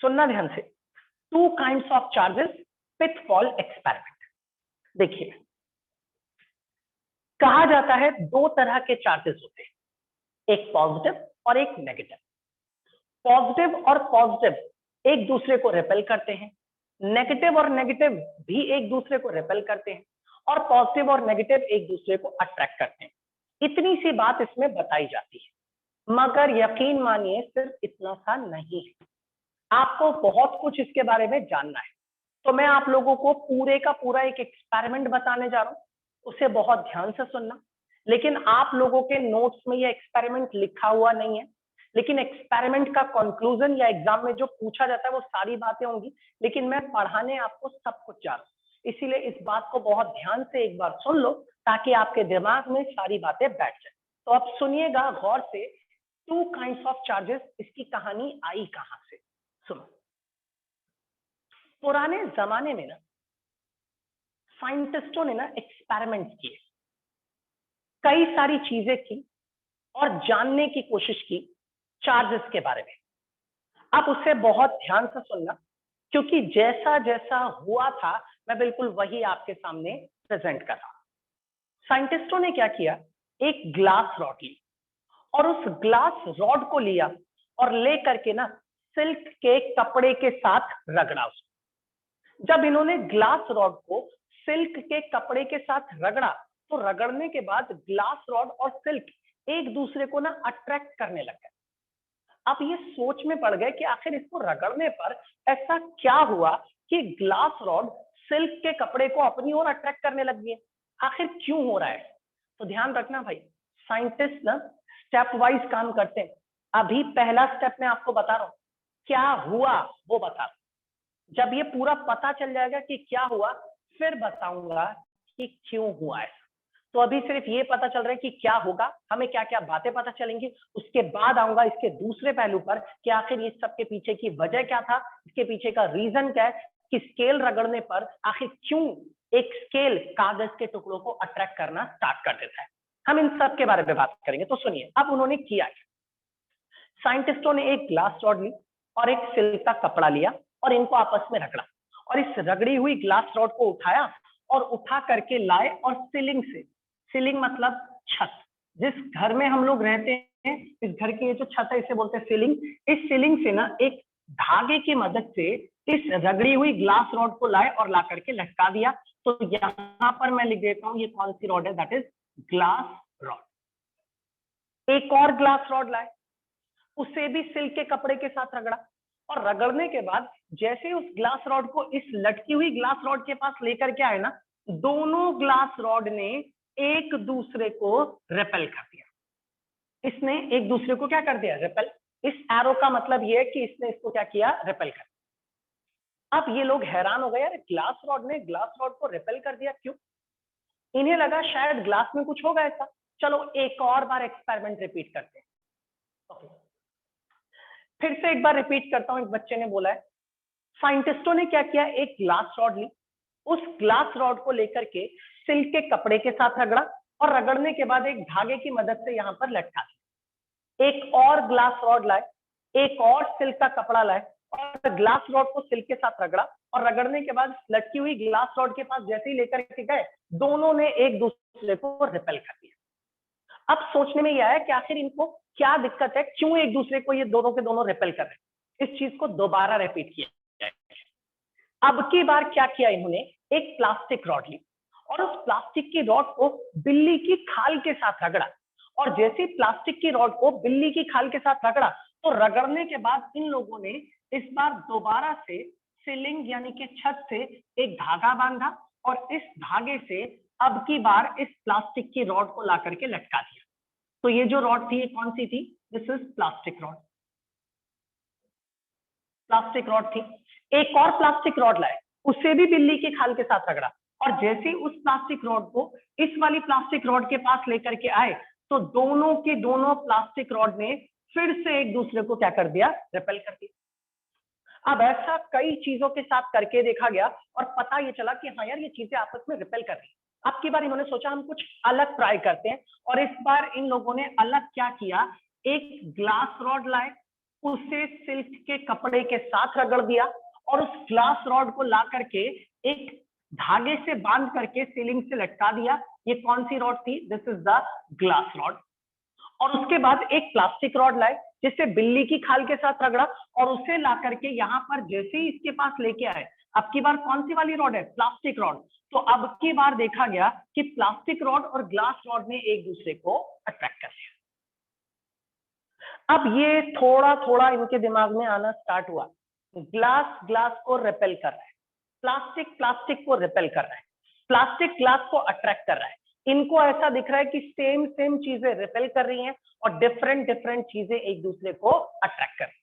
सुनना ध्यान से, two kinds of charges, pith ball experiment. देखिए, कहा जाता है दो तरह के चार्जेस होते हैं, एक पॉजिटिव और एक नेगेटिव। पॉजिटिव और पॉजिटिव एक दूसरे को रिपेल करते हैं, नेगेटिव और नेगेटिव भी एक दूसरे को रिपेल करते हैं, और पॉजिटिव और नेगेटिव एक दूसरे को अट्रैक्ट करते हैं। इतनी सी बात इसमें बताई जाती है, मगर यकीन मानिए सिर्फ इतना सा नहीं है, आपको बहुत कुछ इसके बारे में जानना है। तो मैं आप लोगों को पूरे का पूरा एक एक्सपेरिमेंट बताने जा रहा हूं, उसे बहुत ध्यान से सुनना। लेकिन आप लोगों के नोट्स में ये एक्सपेरिमेंट लिखा हुआ नहीं है, लेकिन एक्सपेरिमेंट का कंक्लूजन या एग्जाम में जो पूछा जाता है वो सारी बातें होंगी, लेकिन मैं पढ़ाने आपको सब कुछ जा रहा हूं। इसीलिए इस बात को बहुत ध्यान से एक बार सुन लो, ताकि आपके दिमाग में सारी बातें बैठ जाए। तो अब सुनिएगा गौर से, टू काइंड्स ऑफ चार्जेस, इसकी कहानी आई कहां से, सुनो। पुराने जमाने में ना साइंटिस्टों ने ना एक्सपेरिमेंट किए, कई सारी चीजें की और जानने की कोशिश की चार्जेस के बारे में। आप उसे बहुत ध्यान से सुनना, क्योंकि जैसा जैसा हुआ था मैं बिल्कुल वही आपके सामने प्रेजेंट कर रहा हूं। साइंटिस्टों ने क्या किया, एक ग्लास रॉड ली और उस ग्लास रॉड को लिया और ले करके ना सिल्क के कपड़े के साथ रगड़ा उसको। जब इन्होंने ग्लास रॉड को सिल्क के कपड़े के साथ रगड़ा, तो रगड़ने के बाद ग्लास रॉड और सिल्क एक दूसरे को ना अट्रैक्ट करने लग गए। आप ये सोच में पड़ गए कि आखिर इसको रगड़ने पर ऐसा क्या हुआ कि ग्लास रॉड सिल्क के कपड़े को अपनी ओर अट्रैक्ट करने लग गई, आखिर क्यों हो रहा है। तो ध्यान रखना भाई, साइंटिस्ट ना स्टेप वाइज काम करते हैं। अभी पहला स्टेप मैं आपको बता रहा हूं, क्या हुआ वो बता रहा हूं। जब ये पूरा पता चल जाएगा कि क्या हुआ, फिर बताऊंगा कि क्यों हुआ है। तो अभी सिर्फ ये पता चल रहा है कि क्या होगा, हमें क्या क्या बातें पता चलेंगी, उसके बाद आऊंगा इसके दूसरे पहलू पर कि आखिर इस सब के पीछे की वजह क्या था, इसके पीछे का रीजन क्या है, कि स्केल रगड़ने पर आखिर क्यों एक स्केल कागज के टुकड़ों को अट्रैक्ट करना स्टार्ट कर देता है। हम इन सब के बारे में बात करेंगे। तो सुनिए, अब उन्होंने किया क्या। साइंटिस्टों ने एक ग्लास रॉड ली और एक सिल्क का कपड़ा लिया और इनको आपस में रगड़ा, और इस रगड़ी हुई ग्लास रॉड को उठाया और उठा करके लाए और सीलिंग से, सीलिंग मतलब छत, जिस घर में हम लोग रहते हैं इस घर की ये जो छत है इसे बोलते हैं सीलिंग। इस सीलिंग से ना एक धागे की मदद से इस रगड़ी हुई ग्लास रॉड को लाए और ला करके लटका दिया। तो यहां पर मैं लिख देता हूं ये कौन सी रॉड है, दैट इज ग्लास रॉड। एक और ग्लास रॉड लाए, उसे भी सिल्क के कपड़े के साथ रगड़ा, और रगड़ने के बाद जैसे उस ग्लास रॉड को इस लटकी हुई ग्लास रॉड के पास लेकर के आए ना, दोनों ग्लास रॉड ने एक दूसरे को रिपेल कर दिया। इसने एक दूसरे को क्या कर दिया, रिपेल। इस एरो का मतलब यह है कि इसने इसको क्या किया, रिपेल कर दिया। अब ये लोग हैरान हो गए, यार ग्लास रॉड ने ग्लास रॉड को रिपेल कर दिया, क्यों। इन्हें लगा शायद ग्लास में कुछ होगा ऐसा, चलो एक और बार एक्सपेरिमेंट रिपीट करते हैं। फिर से एक बार रिपीट करता हूं, एक बच्चे ने बोला है, साइंटिस्टों ने क्या किया, एक ग्लास रॉड ली, उस ग्लास रॉड को लेकर के सिल्क के कपड़े के साथ रगड़ा, और रगड़ने के बाद एक धागे की मदद से यहां पर लटका दिया। एक और ग्लास रॉड लाए, एक और सिल्क का कपड़ा लाए, और ग्लास रॉड को सिल्क के साथ रगड़ा, और रगड़ने के बाद लटकी हुई ग्लास रॉड के पास जैसे ही लेकर के गए, दोनों ने एक दूसरे को रिपेल कर दिया। अब सोचने में यह आया कि आखिर इनको क्या दिक्कत है, क्यों एक दूसरे को ये दोनों के दोनों रिपेल कर रहे हैं। इस चीज को दोबारा रिपीट किया। अब की बार क्या किया इन्होंने, एक प्लास्टिक रॉड ली और उस प्लास्टिक की रॉड को बिल्ली की खाल के साथ रगड़ा, और जैसे प्लास्टिक की रॉड को बिल्ली की खाल के साथ रगड़ा, तो रगड़ने के बाद इन लोगों ने इस बार दोबारा से सीलिंग यानी कि छत से एक धागा बांधा, और इस धागे से अब की बार इस प्लास्टिक की रॉड को ला करके लटका दिया। तो ये जो रॉड थी ये कौन सी थी, this is plastic rod. Plastic rod थी। एक और प्लास्टिक रॉड लाए, उसे भी बिल्ली की खाल के साथ रगड़ा, और जैसे उस प्लास्टिक रॉड को इस वाली प्लास्टिक रॉड के पास लेकर के आए, तो दोनों के दोनों प्लास्टिक रॉड ने फिर से एक दूसरे को क्या कर दिया, रिपेल कर दिया। अब ऐसा कई चीजों के साथ करके देखा गया और पता ये चला कि हाँ यार ये चीजें आपस में रिपेल कर रही। अब की बार इन्होंने सोचा हम कुछ अलग ट्राई करते हैं, और इस बार इन लोगों ने अलग क्या किया, एक ग्लास रॉड लाए, उसे सिल्क के कपड़े के साथ रगड़ दिया, और उस ग्लास रॉड को ला करके एक धागे से बांध करके सीलिंग से लटका दिया। ये कौन सी रॉड थी, this is the glass rod. और उसके बाद एक प्लास्टिक रॉड लाए, जिसे बिल्ली की खाल के साथ रगड़ा, और उसे ला करके यहाँ पर जैसे ही इसके पास लेके आए, अब की बार कौन सी वाली रॉड है, प्लास्टिक रॉड। तो अब की बार देखा गया कि प्लास्टिक रॉड और ग्लास रॉड ने एक दूसरे को अट्रैक्ट कर लिया। अब ये थोड़ा थोड़ा इनके दिमाग में आना स्टार्ट हुआ, ग्लास ग्लास को रिपेल कर रहा है, प्लास्टिक प्लास्टिक को रिपेल कर रहा है, प्लास्टिक ग्लास को अट्रैक्ट कर रहा है। इनको ऐसा दिख रहा है कि सेम सेम चीजें रिपेल कर रही हैं और डिफरेंट डिफरेंट चीजें एक दूसरे को अट्रैक्ट कर रही हैं।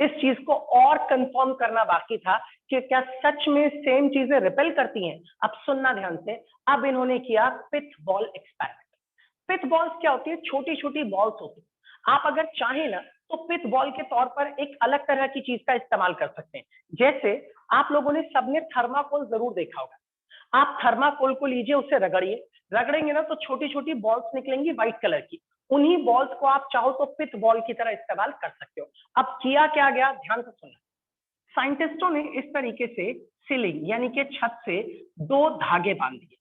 इस चीज को और कंफर्म करना बाकी था कि क्या सच में सेम चीजें रिपेल करती हैं। अब सुनना ध्यान से, अब इन्होंने किया पिथ बॉल एक्सपेरिमेंट। पिथ बॉल्स क्या होती है, छोटी छोटी बॉल्स होती है। आप अगर चाहें ना तो पिथ बॉल के तौर पर एक अलग तरह की चीज का इस्तेमाल कर सकते हैं। जैसे आप लोगों ने सबने थर्माकोल जरूर देखा होगा। आप थर्माकोल को लीजिए, उसे रगड़िए, रगड़ेंगे ना तो छोटी छोटी बॉल्स निकलेंगी व्हाइट कलर की। उन्हीं बॉल्स को आप चाहो तो पिथ बॉल की तरह इस्तेमाल कर सकते हो। अब किया क्या गया, ध्यान से सुनना। साइंटिस्टों ने इस तरीके से सीलिंग यानी कि छत से दो धागे बांध दिए,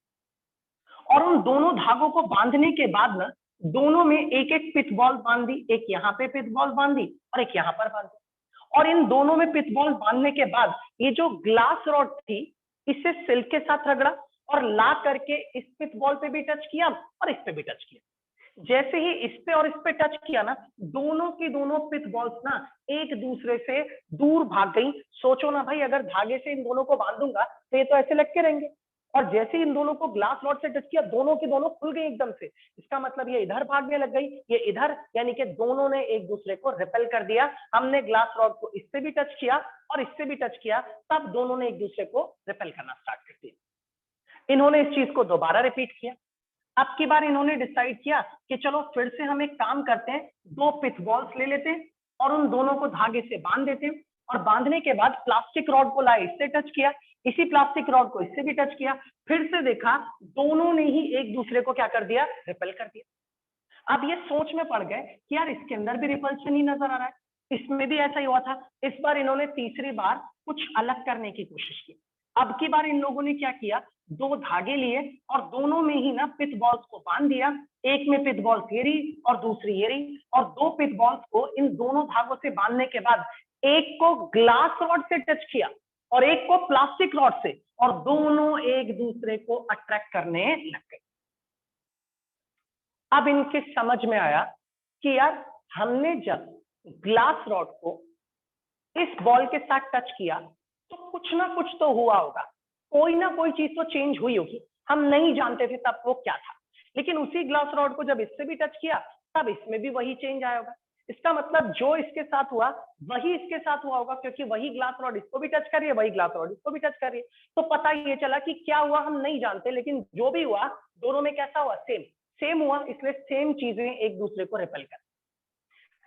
और उन दोनों धागों को बांधने के बाद ना दोनों में एक एक पिथ बॉल बांध दी, एक यहाँ पे पिथ बॉल बांधी और एक यहाँ पर बांधी। और इन दोनों में पिथ बॉल बांधने के बाद ये जो ग्लास रॉड थी, इसे सिल्क के साथ रगड़ा और ला करके इस पिथ बॉल पे भी टच किया और इस पे भी टच किया। जैसे ही इस पे और इस पे टच किया ना, दोनों की दोनों पिथ बॉल्स ना एक दूसरे से दूर भाग गई। सोचो ना भाई, अगर धागे से इन दोनों को बांधूंगा तो ये तो ऐसे लटके रहेंगे, और जैसे ही इन दोनों को ग्लास रॉड से टच किया, दोनों की दोनों खुल गई एकदम से। इसका मतलब ये इधर भागने लग गई, ये इधर, यानी कि दोनों ने एक दूसरे को रिपेल कर दिया। हमने ग्लास रॉड को इससे भी टच किया और इससे भी टच किया, तब दोनों ने एक दूसरे को रिपेल करना स्टार्ट कर दिया। इन्होंने इस चीज को दोबारा रिपीट किया। अब की बार इन्होंने डिसाइड किया कि चलो फिर से हम एक काम करते हैं, दो पिथ बॉल्स ले लेते हैं और उन दोनों को धागे से बांध देते हैं, और बांधने के बाद प्लास्टिक रॉड को लाए, इससे टच किया, इसी प्लास्टिक रॉड को इससे भी टच किया, फिर से देखा दोनों ने ही एक दूसरे को क्या कर दिया, रिपेल कर दिया। अब ये सोच में पड़ गए कि यार इसके अंदर भी रिपल्शन ही नजर आ रहा है, इसमें भी ऐसा ही हुआ था। इस बार इन्होंने तीसरी बार कुछ अलग करने की कोशिश की। अब की बार इन लोगों ने क्या किया, दो धागे लिए और दोनों में ही ना पिथ बॉल्स को बांध दिया। एक में पिथ बॉल्स ये रही और दूसरी ये रही, और दो पिथ बॉल्स को इन दोनों धागों से बांधने के बाद एक को ग्लास रॉड से टच किया और एक को प्लास्टिक रॉड से, और दोनों एक दूसरे को अट्रैक्ट करने लग गए। अब इनके समझ में आया कि यार हमने जब ग्लास रॉड को इस बॉल के साथ टच किया तो कुछ ना कुछ तो हुआ होगा, कोई ना कोई चीज तो चेंज हुई होगी। हम नहीं जानते थे तब वो क्या था, लेकिन उसी ग्लास रॉड को जब इससे भी टच किया तब इसमें भी वही चेंज आया होगा। इसका मतलब जो इसके साथ हुआ वही इसके साथ हुआ होगा, क्योंकि वही ग्लास रॉड इसको भी टच कर रही है, वही ग्लास रॉड इसको भी टच कर रही है। तो पता ये चला कि क्या हुआ हम नहीं जानते, लेकिन जो भी हुआ दोनों में कैसा हुआ, सेम सेम हुआ, इसलिए सेम चीजें एक दूसरे को रिपेल कर।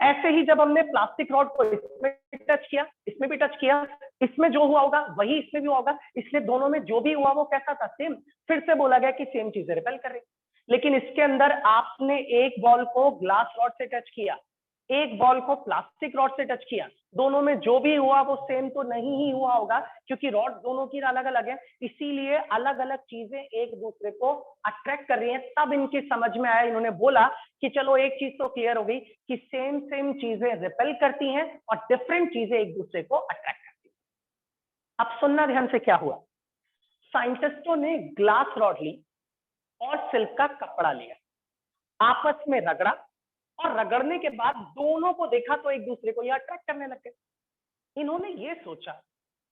ऐसे ही जब हमने प्लास्टिक रॉड को इसमें टच किया, इसमें भी टच किया, इसमें जो हुआ होगा वही इसमें भी होगा, इसलिए दोनों में जो भी हुआ वो कैसा था, सेम। फिर से बोला गया कि सेम चीजें रिपेल कर रही। लेकिन इसके अंदर आपने एक बॉल को ग्लास रॉड से टच किया, एक बॉल को प्लास्टिक रॉड से टच किया, दोनों में जो भी हुआ वो सेम तो नहीं ही हुआ होगा, क्योंकि रॉड दोनों की अलग अलग है, इसीलिए अलग अलग चीजें एक दूसरे को अट्रैक्ट कर रही हैं। तब इनकी समझ में आया, इन्होंने बोला कि चलो एक चीज तो क्लियर हो गई कि सेम सेम चीजें रिपेल करती हैं और डिफरेंट चीजें एक दूसरे को अट्रैक्ट करती हैं। अब सुनना ध्यान से, क्या हुआ, साइंटिस्टों ने ग्लास रॉड ली और सिल्क का कपड़ा लिया, आपस में रगड़ा, और रगड़ने के बाद दोनों को देखा तो एक दूसरे को ये अट्रैक्ट करने लगे। इन्होंने ये सोचा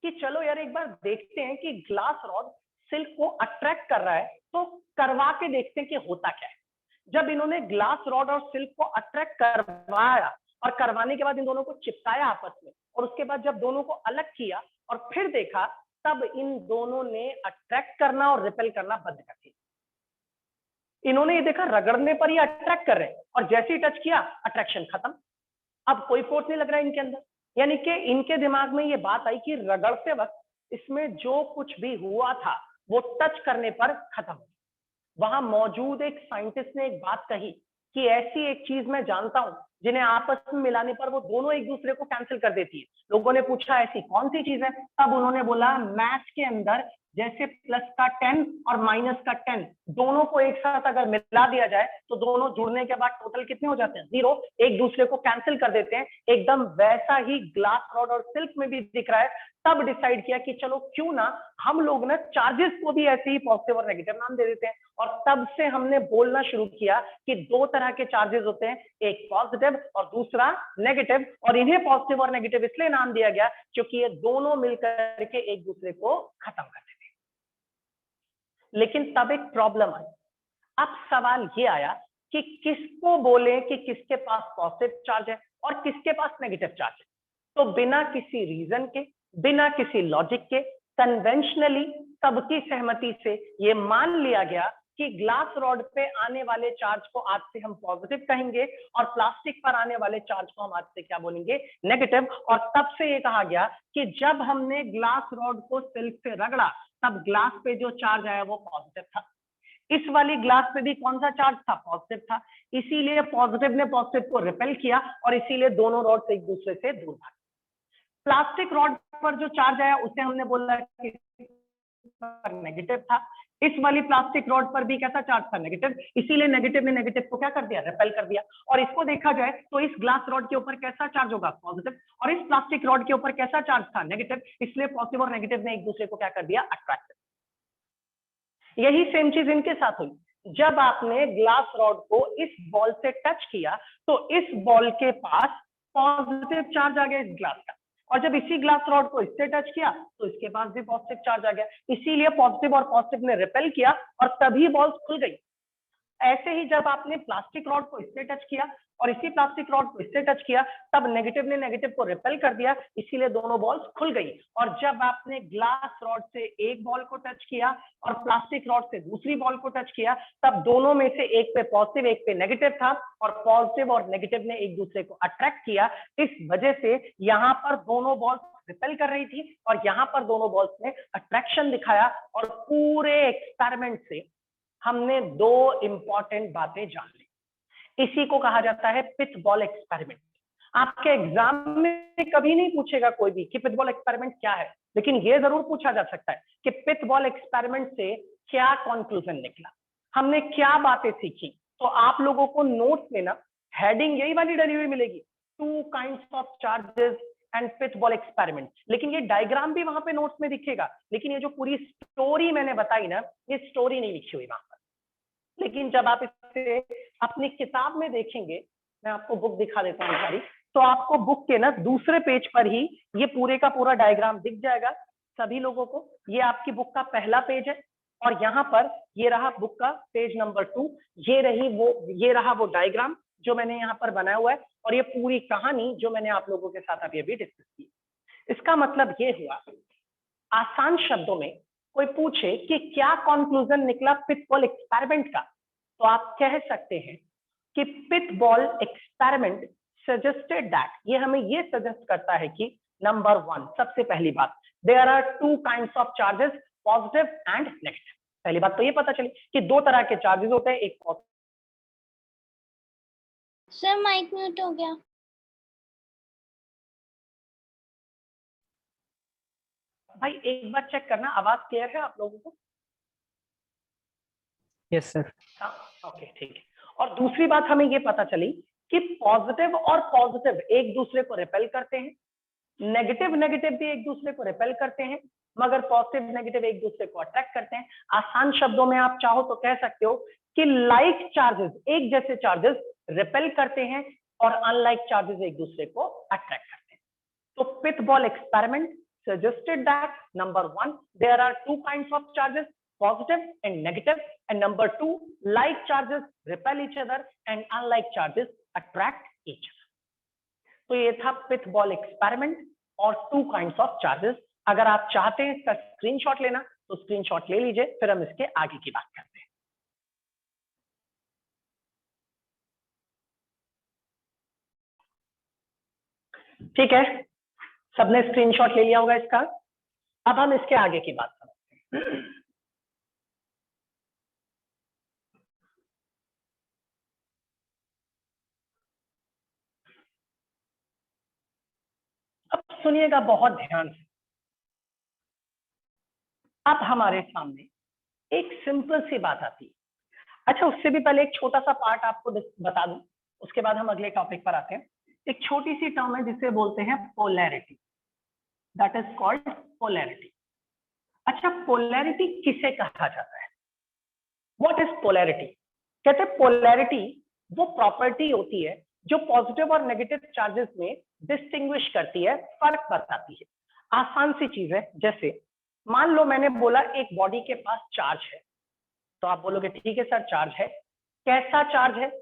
कि चलो यार एक बार देखते हैं कि ग्लास रॉड सिल्क को अट्रैक्ट कर रहा है, तो करवा के देखते हैं कि होता क्या है। जब इन्होंने ग्लास रॉड और सिल्क को अट्रैक्ट करवाया और करवाने के बाद इन दोनों को चिपकाया आपस में, और उसके बाद जब दोनों को अलग किया और फिर देखा, तब इन दोनों ने अट्रैक्ट करना और रिपेल करना बंद कर दिया। इन्होंने ये देखा रगड़ने पर ये अट्रैक्ट कर रहे हैं, और जैसे ही टच किया अट्रैक्शन खत्म, अब कोई फोर्स नहीं लग रहा है इनके अंदर। यानी कि इनके दिमाग में ये बात आई कि रगड़ते वक्त इसमें जो कुछ भी हुआ था वो टच करने पर खत्म हो। वहां मौजूद एक साइंटिस्ट ने एक बात कही कि ऐसी एक चीज मैं जानता हूं जिन्हें आपस में मिलाने पर वो दोनों एक दूसरे को कैंसिल कर देती है। लोगों ने पूछा ऐसी कौन सी चीज है, तब उन्होंने बोला मैथ्स के अंदर जैसे प्लस का 10 और माइनस का 10 दोनों को एक साथ अगर मिला दिया जाए तो दोनों जुड़ने के बाद टोटल कितने हो जाते हैं, 0, एक दूसरे को कैंसिल कर देते हैं। एकदम वैसा ही ग्लास रॉड और सिल्क में भी दिख रहा है। तब डिसाइड किया कि चलो क्यों ना हम लोग ना चार्जेस को भी ऐसे ही पॉजिटिव और नेगेटिव नाम दे देते हैं। और तब से हमने बोलना शुरू किया कि दो तरह के चार्जेस होते हैं, एक पॉजिटिव और दूसरा नेगेटिव, और इन्हें पॉजिटिव और नेगेटिव इसलिए नाम दिया गया क्योंकि ये दोनों मिलकर के एक दूसरे को खत्म कर देते हैं। लेकिन तब एक प्रॉब्लम आई। अब सवाल ये आया कि किसको बोले कि किसके पास पॉजिटिव चार्ज है और किसके पास नेगेटिव चार्ज है। तो बिना किसी रीजन के, बिना किसी लॉजिक के, कन्वेंशनली सबकी सहमति से ये मान लिया गया कि ग्लास रॉड पे आने वाले चार्ज को आज से हम पॉजिटिव कहेंगे और प्लास्टिक पर आने वाले चार्ज को हम आज से क्या बोलेंगे, नेगेटिव। और तब से ये कहा गया कि जब हमने ग्लास रॉड को सिल्क से रगड़ा तब ग्लास पे जो चार्ज आया वो पॉजिटिव था। इस वाली ग्लास पे भी कौन सा चार्ज था, पॉजिटिव था। इसीलिए पॉजिटिव ने पॉजिटिव को रिपेल किया और इसीलिए दोनों रॉड एक दूसरे से दूर भागे। प्लास्टिक रॉड पर जो चार्ज आया उसे हमने बोला कि नेगेटिव था। इस वाली प्लास्टिक रॉड पर भी कैसा चार्ज था, नेगेटिव, इसीलिए नेगेटिव ने नेगेटिव को क्या कर दिया, रिपेल कर दिया। और इसको देखा जाए तो इस ग्लास रॉड के ऊपर कैसा चार्ज होगा, पॉजिटिव, और इस प्लास्टिक रॉड के ऊपर कैसा चार्ज था, नेगेटिव, इसलिए पॉजिटिव और नेगेटिव ने एक दूसरे को क्या कर दिया, अट्रैक्ट। यही सेम चीज इनके साथ हुई। जब आपने ग्लास रॉड को इस बॉल से टच किया तो इस बॉल के पास पॉजिटिव चार्ज आ गया इस ग्लास का, और जब इसी ग्लास रॉड को इससे टच किया तो इसके पास भी पॉजिटिव चार्ज आ गया। इसीलिए पॉजिटिव और पॉजिटिव ने रिपेल किया और तभी बॉल्स खुल गई। ऐसे ही जब आपने प्लास्टिक रॉड को इससे टच किया और इसी प्लास्टिक रॉड को इससे टच किया तब नेगेटिव ने नेगेटिव को रिपेल कर दिया, इसीलिए दोनों बॉल्स खुल गई। और जब आपने ग्लास रॉड से एक बॉल को टच किया और प्लास्टिक रॉड से दूसरी बॉल को टच किया तब दोनों में से एक पे पॉजिटिव एक पे नेगेटिव था, और पॉजिटिव और नेगेटिव ने एक दूसरे को अट्रैक्ट किया। इस वजह से यहाँ पर दोनों बॉल्स रिपेल कर रही थी और यहाँ पर दोनों बॉल्स ने अट्रैक्शन दिखाया। और पूरे एक्सपेरिमेंट से हमने दो इंपॉर्टेंट बातें जान ली। इसी को कहा जाता है पिथ बॉल एक्सपेरिमेंट। आपके एग्जाम में कभी नहीं पूछेगा कोई भी कि पिथ बॉल एक्सपेरिमेंट क्या है, लेकिन यह जरूर पूछा जा सकता है कि पिथ बॉल एक्सपेरिमेंट से क्या कंक्लूजन निकला, हमने क्या बातें सीखी। तो आप लोगों को नोट्स में ना हेडिंग यही वाली डली हुई मिलेगी, 2 kinds of charges and pith ball experiment. लेकिन ये डायग्राम भी वहां पे नोट्स में दिखेगा, लेकिन ये जो पूरी स्टोरी मैंने बताई ना, ये स्टोरी नहीं लिखी हुई वहां पर। लेकिन जब आप इसे अपनी किताब में देखेंगे, मैं आपको बुक दिखा देता हूँ सारी, तो आपको बुक के ना दूसरे पेज पर ही ये पूरे का पूरा डायग्राम दिख जाएगा सभी लोगों को। ये आपकी बुक का पहला पेज है और यहाँ पर ये रहा बुक का पेज नंबर 2, ये रहा वो डायग्राम जो मैंने यहाँ पर बनाया हुआ है, और ये पूरी कहानी जो मैंने आप लोगों के साथ अभी अभी डिस्कस की। इसका मतलब ये हुआ, आसान शब्दों में कोई पूछे कि क्या कंक्लूजन निकला पिथ बॉल एक्सपेरिमेंट का, तो आप कह सकते हैं कि पिथ बॉल एक्सपेरिमेंट सजेस्टेड दैट, ये हमें ये सजेस्ट करता है कि नंबर 1, सबसे पहली बात, there are 2 kinds of charges, positive and negative. पहली बात तो ये पता चली कि दो तरह के चार्जेस होते हैं, एक पॉजिटिव। सर माइक म्यूट हो गया। भाई एक बार चेक करना, आवाज क्लियर है आप लोगों को? Yes sir. हाँ, ओके ठीक है। और दूसरी बात हमें ये पता चली कि पॉजिटिव और पॉजिटिव एक दूसरे को रिपेल करते हैं, नेगेटिव नेगेटिव भी एक दूसरे को रिपेल करते हैं, मगर पॉजिटिव नेगेटिव एक दूसरे को अट्रैक्ट करते हैं। आसान शब्दों में आप चाहो तो कह सकते हो कि लाइक चार्जेस, एक जैसे चार्जेस रिपेल करते हैं और अनलाइक चार्जेस एक दूसरे को अट्रैक्ट करते हैं। तो pith ball experiment suggested that number 1 there are two kinds of charges, positive and negative, and number 2 like charges repel each other and unlike charges attract each other. तो ये था पिथ बॉल एक्सपेरिमेंट और टू काइंड्स ऑफ चार्जेस। अगर आप चाहते हैं इसका स्क्रीनशॉट लेना तो स्क्रीनशॉट ले लीजिए, फिर हम इसके आगे की बात करते हैं। ठीक है, सबने स्क्रीनशॉट ले लिया होगा इसका। अब हम इसके आगे की बात करते हैं। अब सुनिएगा बहुत ध्यान से। अब हमारे सामने एक सिंपल सी बात आती है। अच्छा, उससे भी पहले एक छोटा सा पार्ट आपको बता दूं, उसके बाद हम अगले टॉपिक पर आते हैं। एक छोटी सी टर्म है जिसे बोलते हैं polarity, that is called polarity. अच्छा, पोलैरिटी किसे कहा जाता है? What is polarity? कहते हैं पोलैरिटी वो प्रॉपर्टी होती है जो पॉजिटिव और नेगेटिव चार्जेस में डिस्टिंग्विश करती है, फर्क बताती है। आसान सी चीज है, जैसे मान लो मैंने बोला एक बॉडी के पास चार्ज है, तो आप बोलोगे ठीक है सर चार्ज है। कैसा चार्ज है,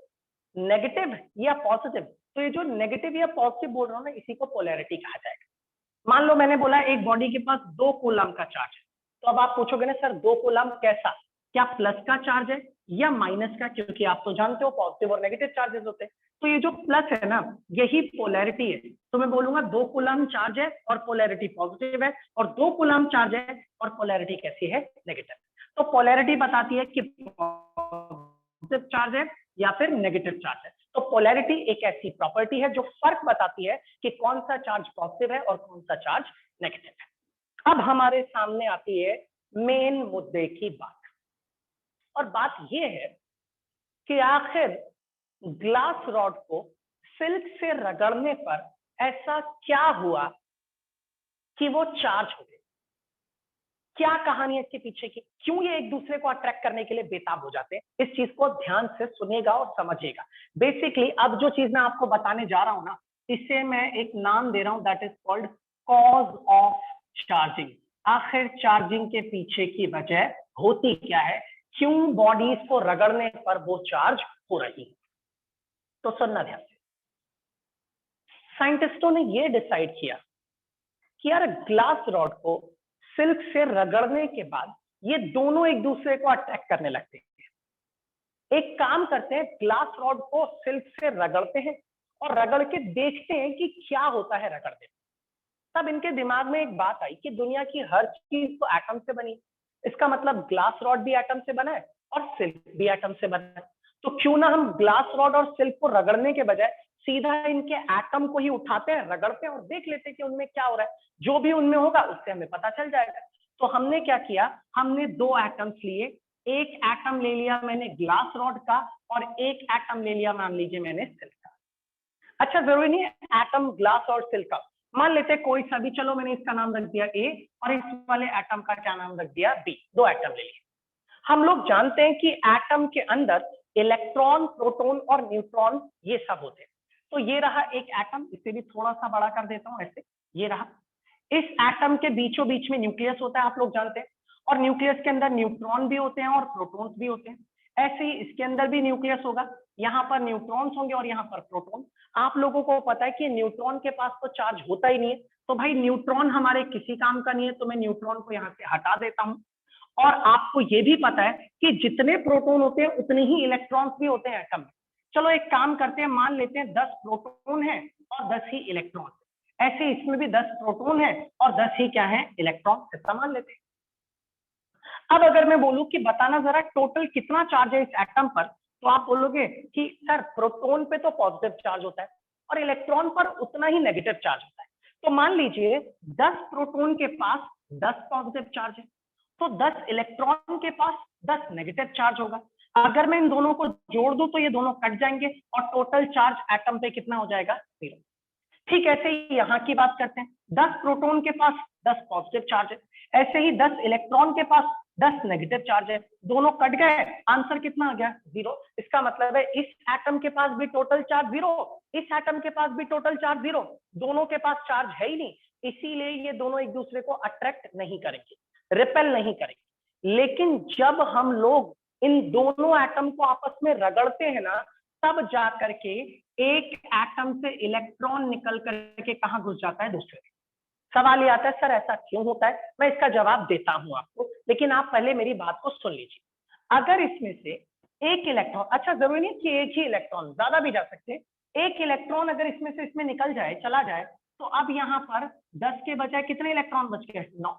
नेगेटिव या पॉजिटिव? तो ये जो नेगेटिव या पॉजिटिव बोल रहा हूं ना, इसी को पोलैरिटी कहा जाएगा। मान लो मैंने बोला एक बॉडी के पास 2 कूलम का चार्ज है, तो अब आप पूछोगे ना सर 2 कूलम कैसा, क्या प्लस का चार्ज है या माइनस का? क्योंकि आप तो जानते हो पॉजिटिव और नेगेटिव चार्जेस होते हैं। तो ये जो प्लस है ना, यही पोलैरिटी है। तो मैं बोलूंगा 2 कूलम चार्ज है और पोलैरिटी पॉजिटिव है, और 2 कूलम चार्ज है और पोलैरिटी कैसी है, नेगेटिव। तो पोलैरिटी बताती है कि पॉजिटिव चार्ज है या फिर नेगेटिव चार्ज है। तो पोलैरिटी एक ऐसी प्रॉपर्टी है जो फर्क बताती है कि कौन सा चार्ज पॉजिटिव है और कौन सा चार्ज नेगेटिव है। अब हमारे सामने आती है मेन मुद्दे की बात, और बात यह है कि आखिर ग्लास रॉड को सिल्क से रगड़ने पर ऐसा क्या हुआ कि वो चार्ज हो गए? क्या कहानी है इसके पीछे की? क्यों ये एक दूसरे को अट्रैक्ट करने के लिए बेताब हो जाते हैं? इस चीज को ध्यान से सुनिएगा और समझिएगा। बेसिकली अब जो चीज मैं आपको बताने जा रहा हूं ना, इसे मैं एक नाम दे रहा हूं, that is called cause of charging. आखिर चार्जिंग के पीछे की वजह होती क्या है, क्यों बॉडीज को रगड़ने पर वो चार्ज हो रही है? तो सुनना ध्यान से। साइंटिस्टों ने ये डिसाइड किया कि यार ग्लास रॉड को सिल्क से रगड़ने के बाद ये दोनों एक दूसरे को अट्रैक्ट करने लगते हैं। एक काम करते हैं, ग्लास रॉड को सिल्क से रगड़ते हैं और रगड़ के देखते हैं कि क्या होता है रगड़ने। तब इनके दिमाग में एक बात आई कि दुनिया की हर चीज तो एटम से बनी, इसका मतलब ग्लास रॉड भी एटम से बना है और सिल्क भी एटम से बना है। तो क्यों ना हम ग्लास रॉड और सिल्क को रगड़ने के बजाय सीधा इनके एटम को ही उठाते हैं, रगड़ते हैं और देख लेते हैं कि उनमें क्या हो रहा है। जो भी उनमें होगा उससे हमें पता चल जाएगा। तो हमने क्या किया, हमने 2 एटम्स लिए। एक एटम ले लिया मैंने ग्लास रॉड का और एक एटम ले लिया मान लीजिए मैंने सिल्क का। अच्छा, जरूरी नहीं है एटम ग्लास और सिल्क का, मान लेते कोई सा भी। चलो मैंने इसका नाम रख दिया ए और इस वाले एटम का क्या नाम रख दिया बी। 2 एटम ले लिए। हम लोग जानते हैं कि एटम के अंदर इलेक्ट्रॉन, प्रोटॉन और न्यूट्रॉन ये सब होते हैं। तो ये रहा एक एटम, इसे भी थोड़ा सा बड़ा कर देता हूं ऐसे, ये रहा। इस एटम के बीचों बीच में न्यूक्लियस होता है, आप लोग जानते हैं, और न्यूक्लियस के अंदर न्यूट्रॉन भी होते हैं और प्रोटॉन्स भी होते हैं। ऐसे ही इसके अंदर भी न्यूक्लियस होगा, यहाँ पर न्यूट्रॉन्स होंगे और यहाँ पर प्रोटॉन। आप लोगों को पता है कि न्यूट्रॉन के पास तो चार्ज होता ही नहीं है, तो भाई न्यूट्रॉन हमारे किसी काम का नहीं है, तो मैं न्यूट्रॉन को यहाँ से हटा देता हूँ। और आपको ये भी पता है कि जितने प्रोटॉन होते हैं उतने ही इलेक्ट्रॉन्स भी होते हैं एटम में। चलो एक काम करते हैं, मान लेते हैं 10 प्रोटॉन है और 10 ही इलेक्ट्रॉन। ऐसे इसमें भी 10 प्रोटॉन है और 10 ही क्या है, इलेक्ट्रॉन। ऐसा मान लेते हैं। अब अगर मैं बोलूं कि बताना जरा टोटल कितना चार्ज है इस एटम पर, तो आप बोलोगे कि सर प्रोटॉन पे तो पॉजिटिव चार्ज होता है और इलेक्ट्रॉन पर उतना ही नेगेटिव चार्ज होता है। तो मान लीजिए 10 प्रोटॉन के पास 10 पॉजिटिव चार्ज है, तो 10 इलेक्ट्रॉन के पास 10 नेगेटिव चार्ज होगा। अगर मैं इन दोनों को जोड़ दूं तो ये दोनों कट जाएंगे और टोटल चार्ज एटम पे कितना हो जाएगा? 0। ठीक ऐसे ही यहाँ की बात करते हैं, 10 प्रोटॉन के पास 10 पॉजिटिव चार्ज है, ऐसे ही 10 इलेक्ट्रॉन के पास 10 नेगेटिव चार्ज है, दोनों कट गए, आंसर कितना आ गया? 0। इसका मतलब है इस एटम के पास भी टोटल चार्ज 0, इस एटम के पास भी टोटल चार्ज 0, दोनों के पास चार्ज है ही नहीं, इसीलिए ये दोनों एक दूसरे को अट्रैक्ट नहीं करेंगे, रिपेल नहीं करेंगे। लेकिन जब हम लोग इन दोनों एटम को आपस में रगड़ते हैं ना, तब जाकर के एक एटम से इलेक्ट्रॉन निकल करके कहां घुस जाता है? दूसरे। सवाल ये आता है सर ऐसा क्यों होता है? मैं इसका जवाब देता हूं आपको, लेकिन आप पहले मेरी बात को सुन लीजिए। अगर इसमें से एक इलेक्ट्रॉन, अच्छा जरूरी नहीं कि एक ही इलेक्ट्रॉन, ज्यादा भी जा सकते हैं, एक इलेक्ट्रॉन अगर इसमें से इसमें निकल जाए, चला जाए, तो अब यहाँ पर 10 के बजाय कितने इलेक्ट्रॉन बच गए? 9।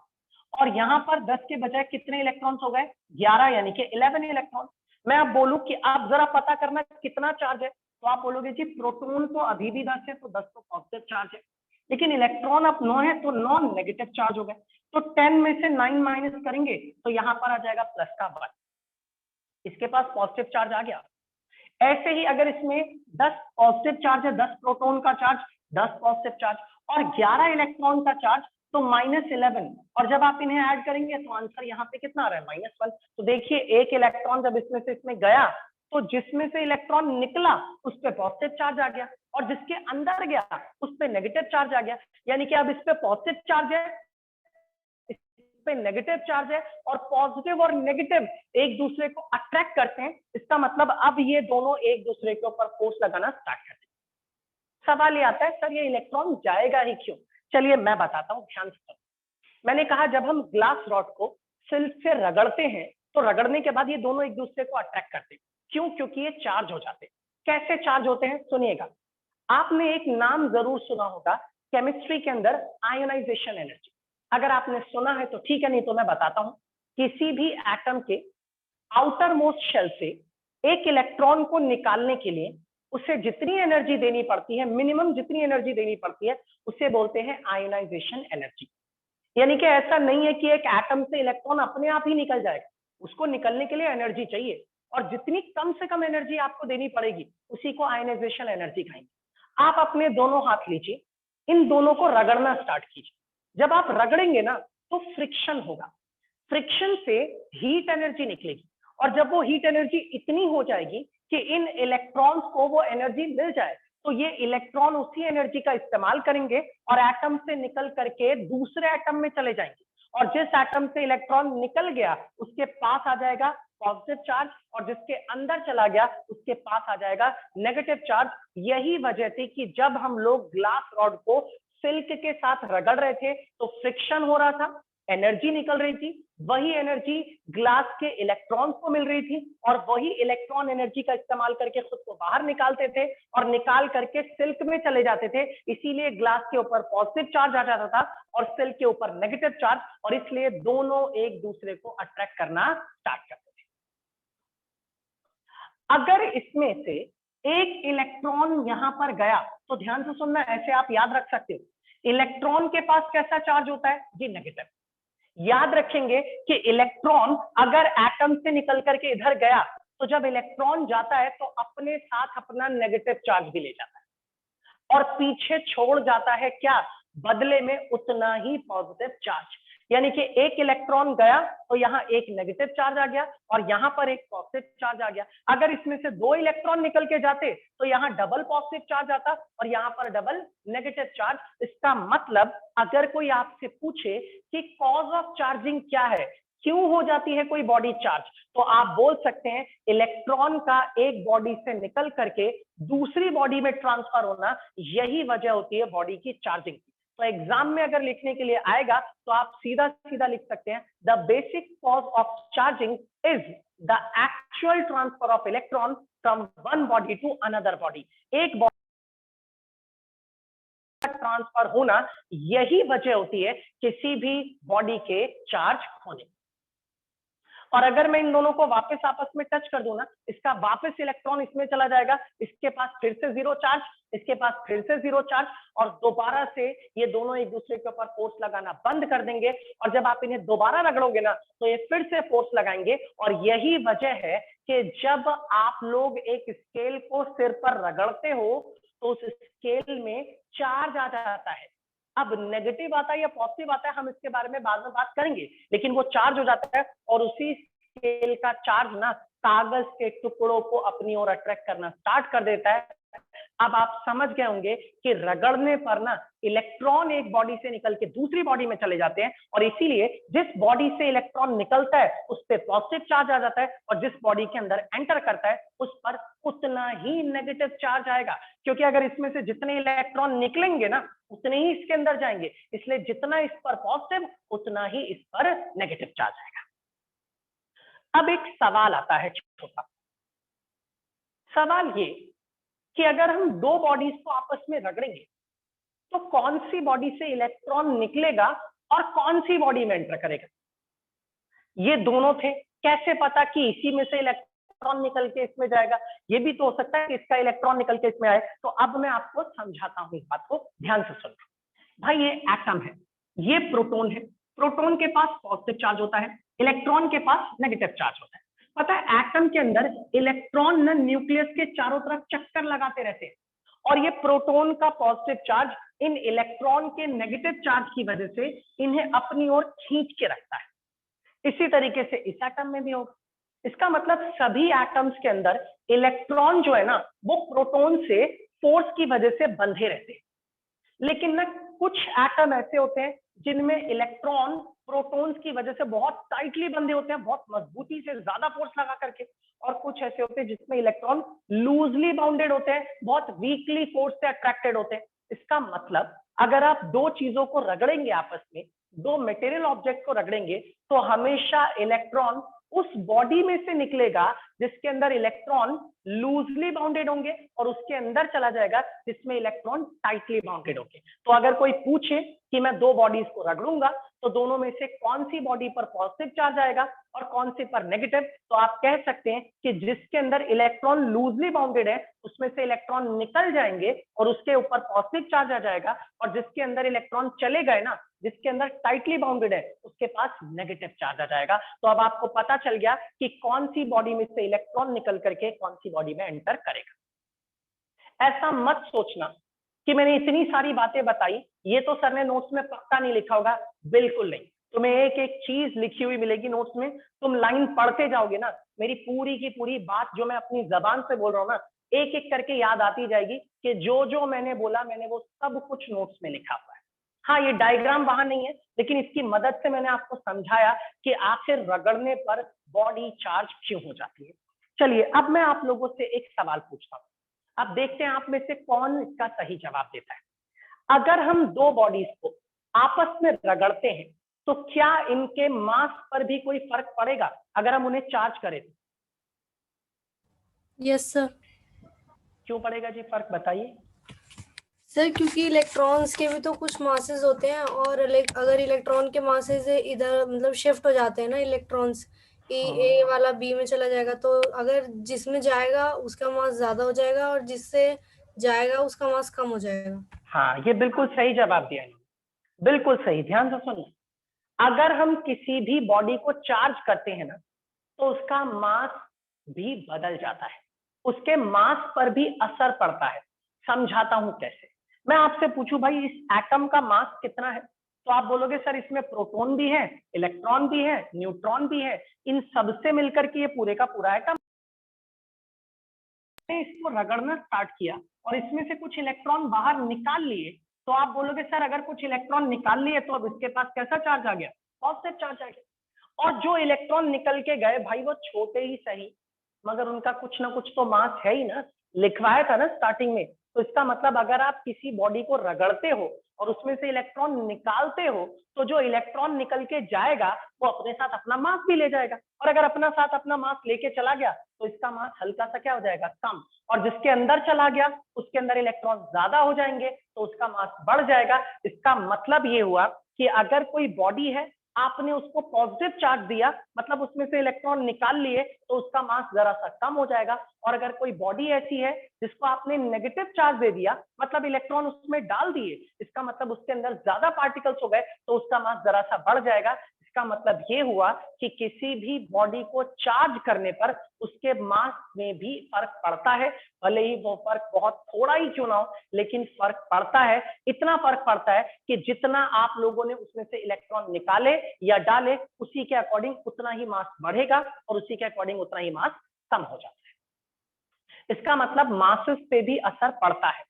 और यहाँ पर 10 के बजाय कितने इलेक्ट्रॉन्स हो गए? 11, यानी कि 11 इलेक्ट्रॉन। मैं अब बोलूं कि आप जरा पता करना कितना चार्ज है, तो आप बोलोगे जी प्रोटॉन तो अभी भी 10 है, तो 10 तो पॉजिटिव चार्ज है, लेकिन इलेक्ट्रॉन अब 9 है, तो 9 नेगेटिव चार्ज हो गए। तो 10 में से 9 माइनस करेंगे तो यहाँ पर आ जाएगा प्लस का 1, इसके पास पॉजिटिव चार्ज आ गया। ऐसे ही अगर इसमें 10 पॉजिटिव चार्ज है, 10 प्रोटॉन का चार्ज, 10 पॉजिटिव चार्ज और 11 इलेक्ट्रॉन का चार्ज, तो -11, और जब आप इन्हें ऐड करेंगे तो आंसर यहाँ पे कितना आ रहा है? -1। तो देखिए एक इलेक्ट्रॉन जब इसमें से इसमें गया, तो जिसमें से इलेक्ट्रॉन निकला उस पर पॉजिटिव चार्ज आ गया, और जिसके अंदर गया उस पर नेगेटिव चार्ज आ गया, यानी कि अब इस पे पॉजिटिव चार्ज है, इस पे नेगेटिव चार्ज है, और पॉजिटिव और नेगेटिव एक दूसरे को अट्रैक्ट करते हैं। इसका मतलब अब ये दोनों एक दूसरे के ऊपर फोर्स लगाना स्टार्ट करते हैं। सवाल ये आता है सर ये इलेक्ट्रॉन जाएगा ही क्यों? चलिए मैं बताता हूँ, ध्यान से। मैंने कहा जब हम ग्लास रॉड को सिल्क से रगड़ते हैं, तो रगड़ने के बाद ये दोनों एक दूसरे को अट्रैक्ट करते हैं। क्यों? क्योंकि ये चार्ज हो जाते हैं। कैसे चार्ज होते हैं सुनिएगा। आपने एक नाम जरूर सुना होगा केमिस्ट्री के अंदर, आयोनाइजेशन एनर्जी। अगर आपने सुना है तो ठीक है, नहीं तो मैं बताता हूं। किसी भी एटम के आउटर मोस्ट शेल से एक इलेक्ट्रॉन को निकालने के लिए उसे जितनी एनर्जी देनी पड़ती है, मिनिमम जितनी एनर्जी देनी पड़ती है, उसे बोलते हैं आयोनाइजेशन एनर्जी। यानी कि ऐसा नहीं है कि एक एटम से इलेक्ट्रॉन अपने आप ही निकल जाएगा, उसको निकलने के लिए एनर्जी चाहिए, और जितनी कम से कम एनर्जी आपको देनी पड़ेगी उसी को आयोनाइजेशन एनर्जी कहेंगे। आप अपने दोनों हाथ लीजिए, इन दोनों को रगड़ना स्टार्ट कीजिए। जब आप रगड़ेंगे ना तो फ्रिक्शन होगा, फ्रिक्शन से हीट एनर्जी निकलेगी, और जब वो हीट एनर्जी इतनी हो जाएगी कि इन इलेक्ट्रॉन्स को वो एनर्जी मिल जाए, तो ये इलेक्ट्रॉन उसी एनर्जी का इस्तेमाल करेंगे और एटम से निकल करके दूसरे एटम में चले जाएंगे, और जिस एटम से इलेक्ट्रॉन निकल गया उसके पास आ जाएगा पॉजिटिव चार्ज, और जिसके अंदर चला गया उसके पास आ जाएगा नेगेटिव चार्ज। यही वजह थी कि जब हम लोग ग्लास रॉड को सिल्क के साथ रगड़ रहे थे तो फ्रिक्शन हो रहा था, एनर्जी निकल रही थी, वही एनर्जी ग्लास के इलेक्ट्रॉन्स को मिल रही थी, और वही इलेक्ट्रॉन एनर्जी का इस्तेमाल करके खुद को बाहर निकालते थे और निकाल करके सिल्क में चले जाते थे। इसीलिए ग्लास के ऊपर पॉजिटिव चार्ज आ जाता था और सिल्क के ऊपर नेगेटिव चार्ज, और इसलिए दोनों एक दूसरे को अट्रैक्ट करना स्टार्ट करते थे। अगर इसमें से एक इलेक्ट्रॉन यहां पर गया, तो ध्यान से सुनना, ऐसे आप याद रख सकते हो। इलेक्ट्रॉन के पास कैसा चार्ज होता है जी? नेगेटिव। याद रखेंगे कि इलेक्ट्रॉन अगर एटम से निकल करके इधर गया, तो जब इलेक्ट्रॉन जाता है तो अपने साथ अपना नेगेटिव चार्ज भी ले जाता है, और पीछे छोड़ जाता है क्या? बदले में उतना ही पॉजिटिव चार्ज। यानी कि एक इलेक्ट्रॉन गया तो यहाँ एक नेगेटिव चार्ज आ गया और यहाँ पर एक पॉजिटिव चार्ज आ गया। अगर इसमें से 2 इलेक्ट्रॉन निकल के जाते तो यहाँ डबल पॉजिटिव चार्ज आता और यहाँ पर डबल नेगेटिव चार्ज। इसका मतलब अगर कोई आपसे पूछे कि कॉज ऑफ चार्जिंग क्या है, क्यों हो जाती है कोई बॉडी चार्ज, तो आप बोल सकते हैं इलेक्ट्रॉन का एक बॉडी से निकल करके दूसरी बॉडी में ट्रांसफर होना, यही वजह होती है बॉडी की चार्जिंग। तो एग्जाम में अगर लिखने के लिए आएगा तो आप सीधा सीधा लिख सकते हैं the basic cause of charging is the actual transfer of electron from one body to another body. एक बॉडी ट्रांसफर होना, यही वजह होती है किसी भी बॉडी के चार्ज होने। और अगर मैं इन दोनों को वापस आपस में टच कर दूं ना, इसका वापस इलेक्ट्रॉन इसमें चला जाएगा, इसके पास फिर से जीरो चार्ज, इसके पास फिर से जीरो चार्ज, और दोबारा से ये दोनों एक दूसरे के ऊपर फोर्स लगाना बंद कर देंगे। और जब आप इन्हें दोबारा रगड़ोगे ना तो ये फिर से फोर्स लगाएंगे। और यही वजह है कि जब आप लोग एक स्केल को सिर पर रगड़ते हो तो उस स्केल में चार्ज आ जाता है। अब नेगेटिव आता है या पॉजिटिव आता है हम इसके बारे में बाद में बात करेंगे, लेकिन वो चार्ज हो जाता है और उसी स्केल का चार्ज ना कागज के टुकड़ों को अपनी ओर अट्रैक्ट करना स्टार्ट कर देता है। अब आप समझ गए होंगे कि रगड़ने पर ना इलेक्ट्रॉन एक बॉडी से निकल के दूसरी बॉडी में चले जाते हैं, और इसीलिए जिस बॉडी से इलेक्ट्रॉन निकलता है उस पर पॉजिटिव चार्ज आ जाता है, और जिस बॉडी के अंदर एंटर करता है उस पर उतना ही नेगेटिव चार्ज आएगा। क्योंकि अगर इसमें से जितने इलेक्ट्रॉन निकलेंगे ना उतने ही इसके अंदर जाएंगे, इसलिए जितना इस पर पॉजिटिव उतना ही इस पर नेगेटिव चार्ज आएगा। अब एक सवाल आता है छोटा सवाल, ये कि अगर हम दो बॉडीज को आपस में रगड़ेंगे तो कौन सी बॉडी से इलेक्ट्रॉन निकलेगा और कौन सी बॉडी में एंटर करेगा। ये दोनों थे, कैसे पता कि इसी में से इलेक्ट्रॉन निकल के इसमें जाएगा, ये भी तो हो सकता है कि इसका इलेक्ट्रॉन निकल के इसमें आए। तो अब मैं आपको समझाता हूं, इस बात को ध्यान से सुनो। भाई ये एटम है, ये प्रोटॉन है, प्रोटॉन के पास पॉजिटिव चार्ज होता है, इलेक्ट्रॉन के पास नेगेटिव चार्ज होता है। पता है एटम के अंदर इलेक्ट्रॉन ना न्यूक्लियस के चारों तरफ चक्कर लगाते रहते हैं, और ये प्रोटॉन का पॉजिटिव चार्ज इन इलेक्ट्रॉन के नेगेटिव चार्ज की वजह से इन्हें अपनी ओर खींच के रखता है। इसी तरीके से इस एटम में भी होगा। इसका मतलब सभी एटम्स के अंदर इलेक्ट्रॉन जो है ना वो प्रोटॉन से फोर्स की वजह से बंधे रहते हैं, लेकिन ना कुछ एटम ऐसे होते हैं जिनमें इलेक्ट्रॉन प्रोटॉन्स की वजह से बहुत टाइटली बंधे होते हैं, बहुत मजबूती से ज्यादा फोर्स लगा करके, और कुछ ऐसे होते हैं जिसमें इलेक्ट्रॉन लूजली बाउंडेड होते हैं, बहुत वीकली फोर्स से अट्रैक्टेड होते हैं। इसका मतलब अगर आप दो चीजों को रगड़ेंगे आपस में, दो मटेरियल ऑब्जेक्ट को रगड़ेंगे, तो हमेशा इलेक्ट्रॉन उस बॉडी में से निकलेगा जिसके अंदर इलेक्ट्रॉन लूजली बाउंडेड होंगे, और उसके अंदर चला जाएगा जिसमें इलेक्ट्रॉन टाइटली बाउंडेड होंगे। तो अगर कोई पूछे कि मैं दो बॉडीज को रगड़ूंगा तो दोनों में से कौन सी बॉडी पर पॉजिटिव चार्ज आएगा और कौन सी पर नेगेटिव, तो आप कह सकते हैं कि जिसके अंदर इलेक्ट्रॉन लूजली बाउंडेड है उसमें से इलेक्ट्रॉन निकल जाएंगे और उसके ऊपर पॉजिटिव चार्ज आ जाएगा, और जिसके अंदर इलेक्ट्रॉन चले गए ना, जिसके अंदर टाइटली बाउंडेड है, उसके पास नेगेटिव चार्ज आ जाएगा। तो अब आपको पता चल गया कि कौन सी बॉडी में से इलेक्ट्रॉन निकल करके कौन सी बॉडी में एंटर करेगा। ऐसा मत सोचना कि मैंने इतनी सारी बातें बताई, ये तो सर ने नोट्स में पक्का नहीं लिखा होगा। बिल्कुल नहीं, तुम्हें एक एक चीज लिखी हुई मिलेगी नोट्स में, तुम लाइन पढ़ते जाओगे ना, मेरी पूरी की पूरी बात जो मैं अपनी जबान से बोल रहा हूँ ना, एक एक करके याद आती जाएगी कि जो जो मैंने बोला मैंने वो सब कुछ नोट्स में लिखा हुआ है। हाँ, ये डायग्राम वहां नहीं है, लेकिन इसकी मदद से मैंने आपको समझाया कि आखिर रगड़ने पर बॉडी चार्ज क्यों हो जाती है। चलिए अब मैं आप लोगों से एक सवाल पूछता हूँ, अब देखते हैं आप में से कौन इसका सही जवाब देता है। अगर हम दो बॉडीज को आपस में रगड़ते हैं तो क्या इनके मास पर भी कोई फर्क पड़ेगा अगर हम उन्हें चार्ज करें तो? Yes sir. क्यों पड़ेगा जी फर्क, बताइए। सर क्योंकि इलेक्ट्रॉन्स के भी तो कुछ मासेस होते हैं, और अगर इलेक्ट्रॉन के मासेस इधर मतलब शिफ्ट हो जाते हैं ना, इलेक्ट्रॉन्स ए वाला बी में चला जाएगा, तो अगर जिसमें जाएगा उसका मास ज्यादा हो जाएगा और जिससे जाएगा उसका मास कम हो जाएगा। हाँ, ये बिल्कुल सही जवाब दिया है, बिल्कुल सही। ध्यान से सुनिए, अगर हम किसी भी बॉडी को चार्ज करते हैं ना तो उसका मास भी बदल जाता है, उसके मास पर भी असर पड़ता है। समझाता हूं कैसे। मैं आपसे पूछूं भाई इस एटम का मास कितना है, तो आप बोलोगे सर इसमें प्रोटॉन भी है, इलेक्ट्रॉन भी है, न्यूट्रॉन भी है, इन सबसे मिलकर के ये पूरे का पूरा एटम। इसको रगड़ना स्टार्ट किया और इसमें से कुछ इलेक्ट्रॉन बाहर निकाल लिए, तो आप बोलोगे सर अगर कुछ इलेक्ट्रॉन निकाल लिए तो अब इसके पास कैसा चार्ज आ गया, पॉजिटिव चार्ज आ गया। और जो इलेक्ट्रॉन निकल के गए भाई वो छोटे ही सही मगर उनका कुछ ना कुछ तो मास है ही ना, लिखवाया था ना स्टार्टिंग में। तो इसका मतलब अगर आप किसी बॉडी को रगड़ते हो और उसमें से इलेक्ट्रॉन निकालते हो तो जो इलेक्ट्रॉन निकल के जाएगा वो अपने साथ अपना मास भी ले जाएगा, और अगर अपना साथ अपना मास लेके चला गया तो इसका मास हल्का सा क्या हो जाएगा, कम, और जिसके अंदर चला गया उसके अंदर इलेक्ट्रॉन ज्यादा हो जाएंगे तो उसका मास बढ़ जाएगा। इसका मतलब ये हुआ कि अगर कोई बॉडी है आपने उसको पॉजिटिव चार्ज दिया, मतलब उसमें से इलेक्ट्रॉन निकाल लिए, तो उसका मास जरा सा कम हो जाएगा। और अगर कोई बॉडी ऐसी है जिसको आपने नेगेटिव चार्ज दे दिया, मतलब इलेक्ट्रॉन उसमें डाल दिए, इसका मतलब उसके अंदर ज्यादा पार्टिकल्स हो गए, तो उसका मास जरा सा बढ़ जाएगा। इसका मतलब ये हुआ कि किसी भी बॉडी को चार्ज करने पर उसके मास में भी फर्क पड़ता है, भले ही वो फर्क बहुत थोड़ा ही क्यों ना हो, लेकिन फर्क पड़ता है। इतना फर्क पड़ता है कि जितना आप लोगों ने उसमें से इलेक्ट्रॉन निकाले या डाले, उसी के अकॉर्डिंग उतना ही मास बढ़ेगा और उसी के अकॉर्डिंग उतना ही मास कम हो जाता है। इसका मतलब मासेस पे भी असर पड़ता है।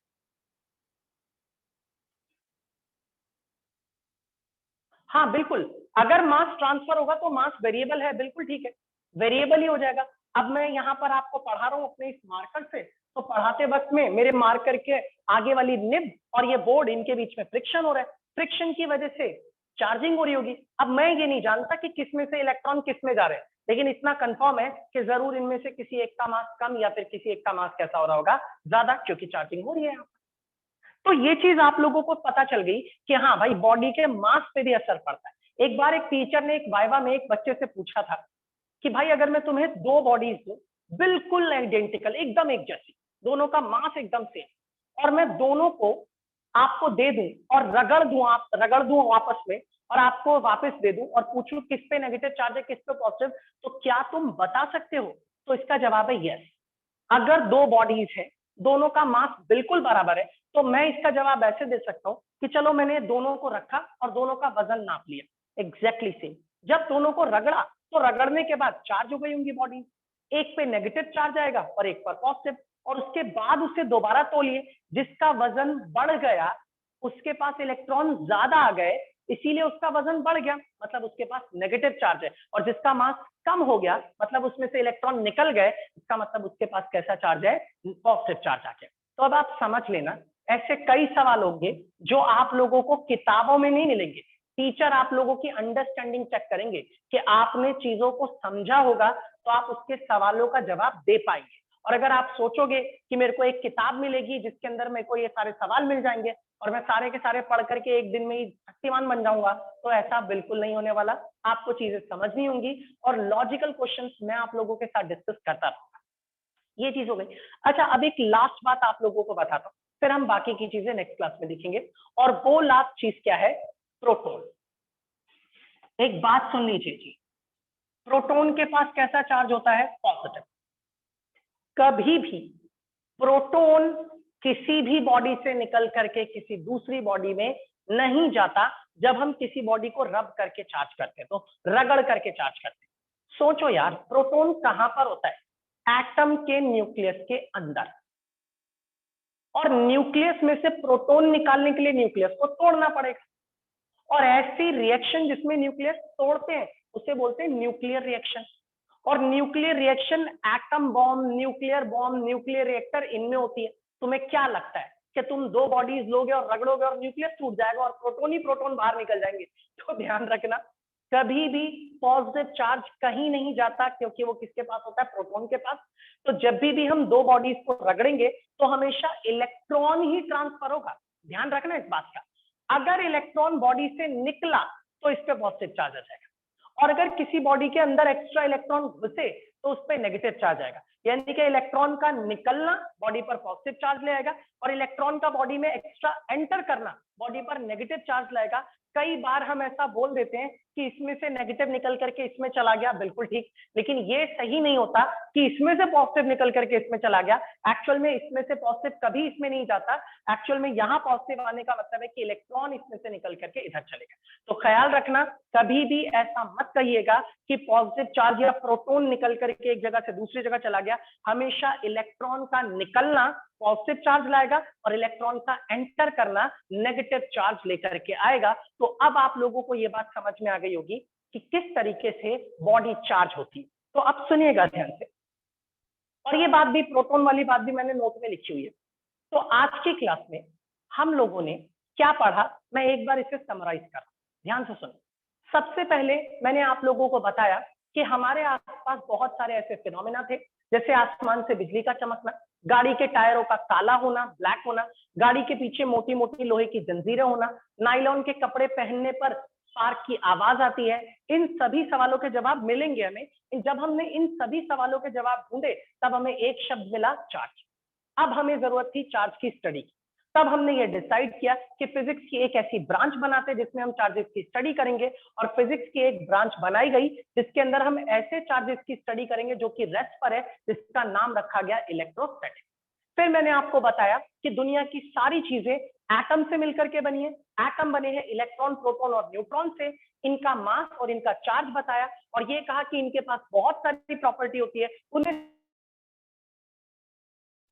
हाँ बिल्कुल, अगर मास ट्रांसफर होगा तो मास वेरिएबल है, बिल्कुल ठीक है, वेरिएबल ही हो जाएगा। अब मैं यहाँ पर आपको पढ़ा रहा हूँ अपने इस मार्कर से, तो पढ़ाते वक्त में मेरे मार्कर के आगे वाली निब और ये बोर्ड, इनके बीच में फ्रिक्शन हो रहा है, फ्रिक्शन की वजह से चार्जिंग हो रही होगी। अब मैं ये नहीं जानता कि किस में से इलेक्ट्रॉन किस में जा रहे हैं, लेकिन इतना कंफर्म है कि जरूर इनमें से किसी एक का मास कम या फिर किसी एक का मास कैसा हो रहा होगा, ज्यादा, क्योंकि चार्जिंग हो रही है। तो ये चीज आप लोगों को पता चल गई कि हाँ भाई, बॉडी के मास पे भी असर पड़ता है। एक बार एक टीचर ने एक वाइवा में एक बच्चे से पूछा था कि भाई अगर मैं तुम्हें दो बॉडीज दूं, बिल्कुल आइडेंटिकल, एकदम एक जैसी, दोनों का मास एकदम सेम, और मैं दोनों को आपको दे दूं और रगड़ दूं आपस में, और आपको वापस दे दूं और पूछूं किस पे नेगेटिव चार्ज है किस पे पॉजिटिव, तो क्या तुम बता सकते हो? तो इसका जवाब है यस। अगर दो बॉडीज है, दोनों का मास बिल्कुल बराबर है, तो मैं इसका जवाब ऐसे दे सकता हूं कि चलो मैंने दोनों को रखा और दोनों का वजन नाप लिया, एग्जैक्टली सेम। जब दोनों को रगड़ा तो रगड़ने के बाद चार्ज हो गई होंगी बॉडी, एक पे नेगेटिव चार्ज आएगा और एक पर पॉजिटिव, और उसके बाद उसे दोबारा तोलिए, जिसका वजन बढ़ गया उसके पास इलेक्ट्रॉन ज्यादा आ गए, इसीलिए उसका वजन बढ़ गया, मतलब उसके पास नेगेटिव चार्ज है। और जिसका मास कम हो गया, मतलब उसमें से इलेक्ट्रॉन निकल गए, इसका मतलब उसके पास कैसा चार्ज है? पॉजिटिव चार्ज आ गया। तो अब आप समझ लेना, ऐसे कई सवाल होंगे जो आप लोगों को किताबों में नहीं मिलेंगे। टीचर आप लोगों की अंडरस्टैंडिंग चेक करेंगे कि आपने चीजों को समझा होगा, तो आप उसके सवालों का जवाब दे पाएंगे। और अगर आप सोचोगे कि मेरे को एक किताब मिलेगी जिसके अंदर मेरे को ये सारे सवाल मिल जाएंगे और मैं सारे के सारे पढ़ करके एक दिन में ही शक्तिमान बन जाऊंगा, तो ऐसा बिल्कुल नहीं होने वाला। आपको चीजें समझनी होंगी और लॉजिकल क्वेश्चंस मैं आप लोगों के साथ डिस्कस करता रहूंगा। ये चीज हो गई। अच्छा, अब एक लास्ट बात आप लोगों को बताता हूँ, फिर हम बाकी की चीजें नेक्स्ट क्लास में देखेंगे। और वो लास्ट चीज क्या है? प्रोटॉन। एक बात सुन लीजिए जी, प्रोटॉन के पास कैसा चार्ज होता है? पॉजिटिव। कभी भी प्रोटॉन किसी भी बॉडी से निकल करके किसी दूसरी बॉडी में नहीं जाता जब हम किसी बॉडी को रब करके चार्ज करते हैं, तो रगड़ करके चार्ज करते हैं। सोचो यार, प्रोटॉन कहां पर होता है? एटम के न्यूक्लियस के अंदर। और न्यूक्लियस में से प्रोटॉन निकालने के लिए न्यूक्लियस को तोड़ना पड़ेगा, और ऐसी रिएक्शन जिसमें न्यूक्लियस तोड़ते हैं उसे बोलते हैं न्यूक्लियर रिएक्शन। और nuclear reaction atom bomb, nuclear bomb, nuclear reactor, इनमें होती है। तुम्हें क्या लगता है कि तुम दो बॉडीज लोगे और रगड़ोगे और न्यूक्लियस टूट जाएगा और प्रोटॉन ही प्रोटॉन बाहर निकल जाएंगे? तो ध्यान रखना, कभी भी पॉजिटिव चार्ज कहीं नहीं जाता, क्योंकि वो किसके पास होता है? प्रोटॉन के पास। तो जब भी हम दो बॉडीज को रगड़ेंगे तो हमेशा इलेक्ट्रॉन ही ट्रांसफर होगा, ध्यान रखना इस बात का। अगर इलेक्ट्रॉन बॉडी से निकला तो इस पे पॉजिटिव चार्ज आ जाएगा, और अगर किसी बॉडी के अंदर एक्स्ट्रा इलेक्ट्रॉन घुसे तो उस पर नेगेटिव चार्ज आएगा। यानी कि इलेक्ट्रॉन का निकलना बॉडी पर पॉजिटिव चार्ज लाएगा, और इलेक्ट्रॉन का बॉडी में एक्स्ट्रा एंटर करना बॉडी पर नेगेटिव चार्ज लाएगा। कई बार हम ऐसा बोल देते हैं कि इसमें से नेगेटिव निकल करके इसमें चला गया, बिल्कुल ठीक, लेकिन ये सही नहीं होता कि इसमें से पॉजिटिव निकल करके इसमें चला गया। एक्चुअल में इसमें से पॉजिटिव कभी इसमें नहीं जाता। एक्चुअल में यहाँ पॉजिटिव आने का मतलब है कि इलेक्ट्रॉन इसमें से निकल करके इधर चलेगा। तो ख्याल रखना, कभी भी ऐसा मत कहिएगा कि पॉजिटिव चार्ज या प्रोटॉन निकल करके एक जगह से दूसरी जगह चला गया। हमेशा इलेक्ट्रॉन का निकलना पॉजिटिव चार्ज लाएगा और इलेक्ट्रॉन का एंटर करना नेगेटिव चार्ज लेकर के आएगा। तो अब आप लोगों को यह बात समझ में आ गई होगी कि किस तरीके से बॉडी चार्ज होती है। तो अब सुनिएगा ध्यान से, और ये बात भी, प्रोटॉन वाली बात भी मैंने नोट में लिखी हुई है। तो आज की क्लास में हम लोगों ने क्या पढ़ा, मैं एक बार इसे समराइज कर, ध्यान से सुनो। सबसे पहले मैंने आप लोगों को बताया कि हमारे आसपास बहुत सारे ऐसे फिनोमेना थे, जैसे आसमान से बिजली का चमकना, गाड़ी के टायरों का काला होना, ब्लैक होना, गाड़ी के पीछे मोटी मोटी लोहे की जंजीरें होना, नायलॉन के कपड़े पहनने पर स्पार्क की आवाज आती है। इन सभी सवालों के जवाब मिलेंगे हमें। जब हमने इन सभी सवालों के जवाब ढूंढे तब हमें एक शब्द मिला, चार्ज। अब हमें जरूरत थी चार्ज की स्टडी की। तब हमने ये डिसाइड किया कि फिजिक्स की एक ऐसी ब्रांच बनाते हैं जिसमें हम चार्जेस की स्टडी करेंगे, और फिजिक्स की एक ब्रांच बनाई गई जिसके अंदर हम ऐसे चार्जेस की स्टडी करेंगे जो कि रेस्ट पर है, जिसका नाम रखा गया इलेक्ट्रोस्टैटिक्स। फिर मैंने आपको बताया कि दुनिया की सारी चीजें एटम से मिलकर के बनी है। एटम बने हैं इलेक्ट्रॉन, प्रोटॉन और न्यूट्रॉन से। इनका मास और इनका चार्ज बताया, और ये कहा कि इनके पास बहुत सारी प्रॉपर्टी होती है, उन्हें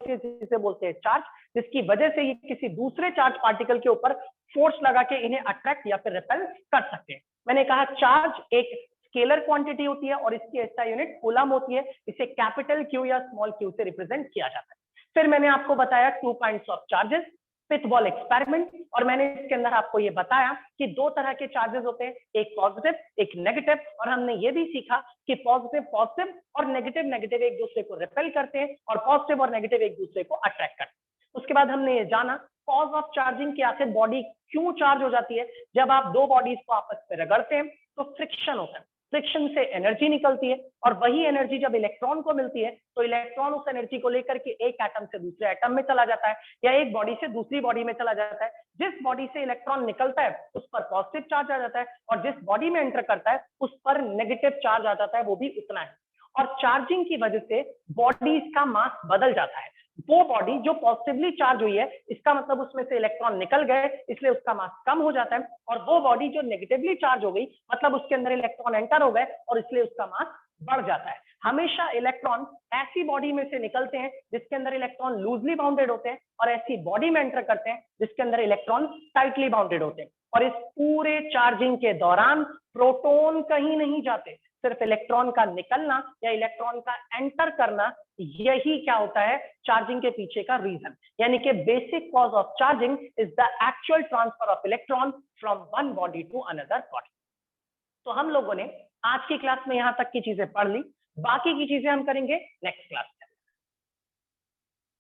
जिसे बोलते हैं चार्ज, जिसकी वजह से ये किसी दूसरे चार्ज पार्टिकल के ऊपर फोर्स लगा के इन्हें अट्रैक्ट या फिर रिपेल कर सकते हैं। मैंने कहा चार्ज एक स्केलर क्वांटिटी होती है और इसकी एसआई यूनिट कूलम होती है। इसे कैपिटल क्यू या स्मॉल क्यू से रिप्रेजेंट किया जाता है। फिर मैंने आपको बताया 2 kinds of charges, pith ball experiment, और मैंने इसके अंदर आपको ये बताया कि 2 तरह के चार्जेस होते हैं, एक पॉजिटिव एक नेगेटिव, और हमने ये भी सीखा कि पॉजिटिव पॉजिटिव और नेगेटिव नेगेटिव एक दूसरे को रिपेल करते हैं, और पॉजिटिव और नेगेटिव एक दूसरे को अट्रैक्ट करते हैं। उसके बाद हमने ये जाना कॉज ऑफ चार्जिंग, कि आखिर बॉडी क्यों चार्ज हो जाती है। जब आप 2 बॉडीज को आपस में रगड़ते हैं तो फ्रिक्शन होता है, फ्रिक्शन से एनर्जी निकलती है, और वही एनर्जी जब इलेक्ट्रॉन को मिलती है तो इलेक्ट्रॉन उस एनर्जी को लेकर के एक एटम से दूसरे एटम में चला जाता है, या एक बॉडी से दूसरी बॉडी में चला जाता है। जिस बॉडी से इलेक्ट्रॉन निकलता है उस पर पॉजिटिव चार्ज आ जाता है, और जिस बॉडी में एंटर करता है उस पर नेगेटिव चार्ज आ जाता है, वो भी उतना है। और चार्जिंग की वजह से बॉडीज का मास बदल जाता है। वो बॉडी जो पॉजिटिवली चार्ज हुई है, इसका मतलब उसमें से इलेक्ट्रॉन निकल गए, इसलिए उसका मास कम हो जाता है, और वो बॉडी जो नेगेटिवली चार्ज हो गई, मतलब उसके अंदर इलेक्ट्रॉन एंटर हो गए और इसलिए उसका मास बढ़ जाता है। हमेशा इलेक्ट्रॉन ऐसी बॉडी में से निकलते हैं जिसके अंदर इलेक्ट्रॉन लूजली बाउंडेड होते हैं, और ऐसी बॉडी में एंटर करते हैं जिसके अंदर इलेक्ट्रॉन टाइटली बाउंडेड होते हैं। और इस पूरे चार्जिंग के दौरान प्रोटॉन कहीं नहीं जाते, सिर्फ इलेक्ट्रॉन का निकलना या इलेक्ट्रॉन का एंटर करना, यही क्या होता है चार्जिंग के पीछे का रीजन। यानी कि basic cause of charging is the actual transfer of electron from one body to another body. तो हम लोगों ने आज की क्लास में यहां तक की चीजें पढ़ ली, बाकी की चीजें हम करेंगे नेक्स्ट क्लास।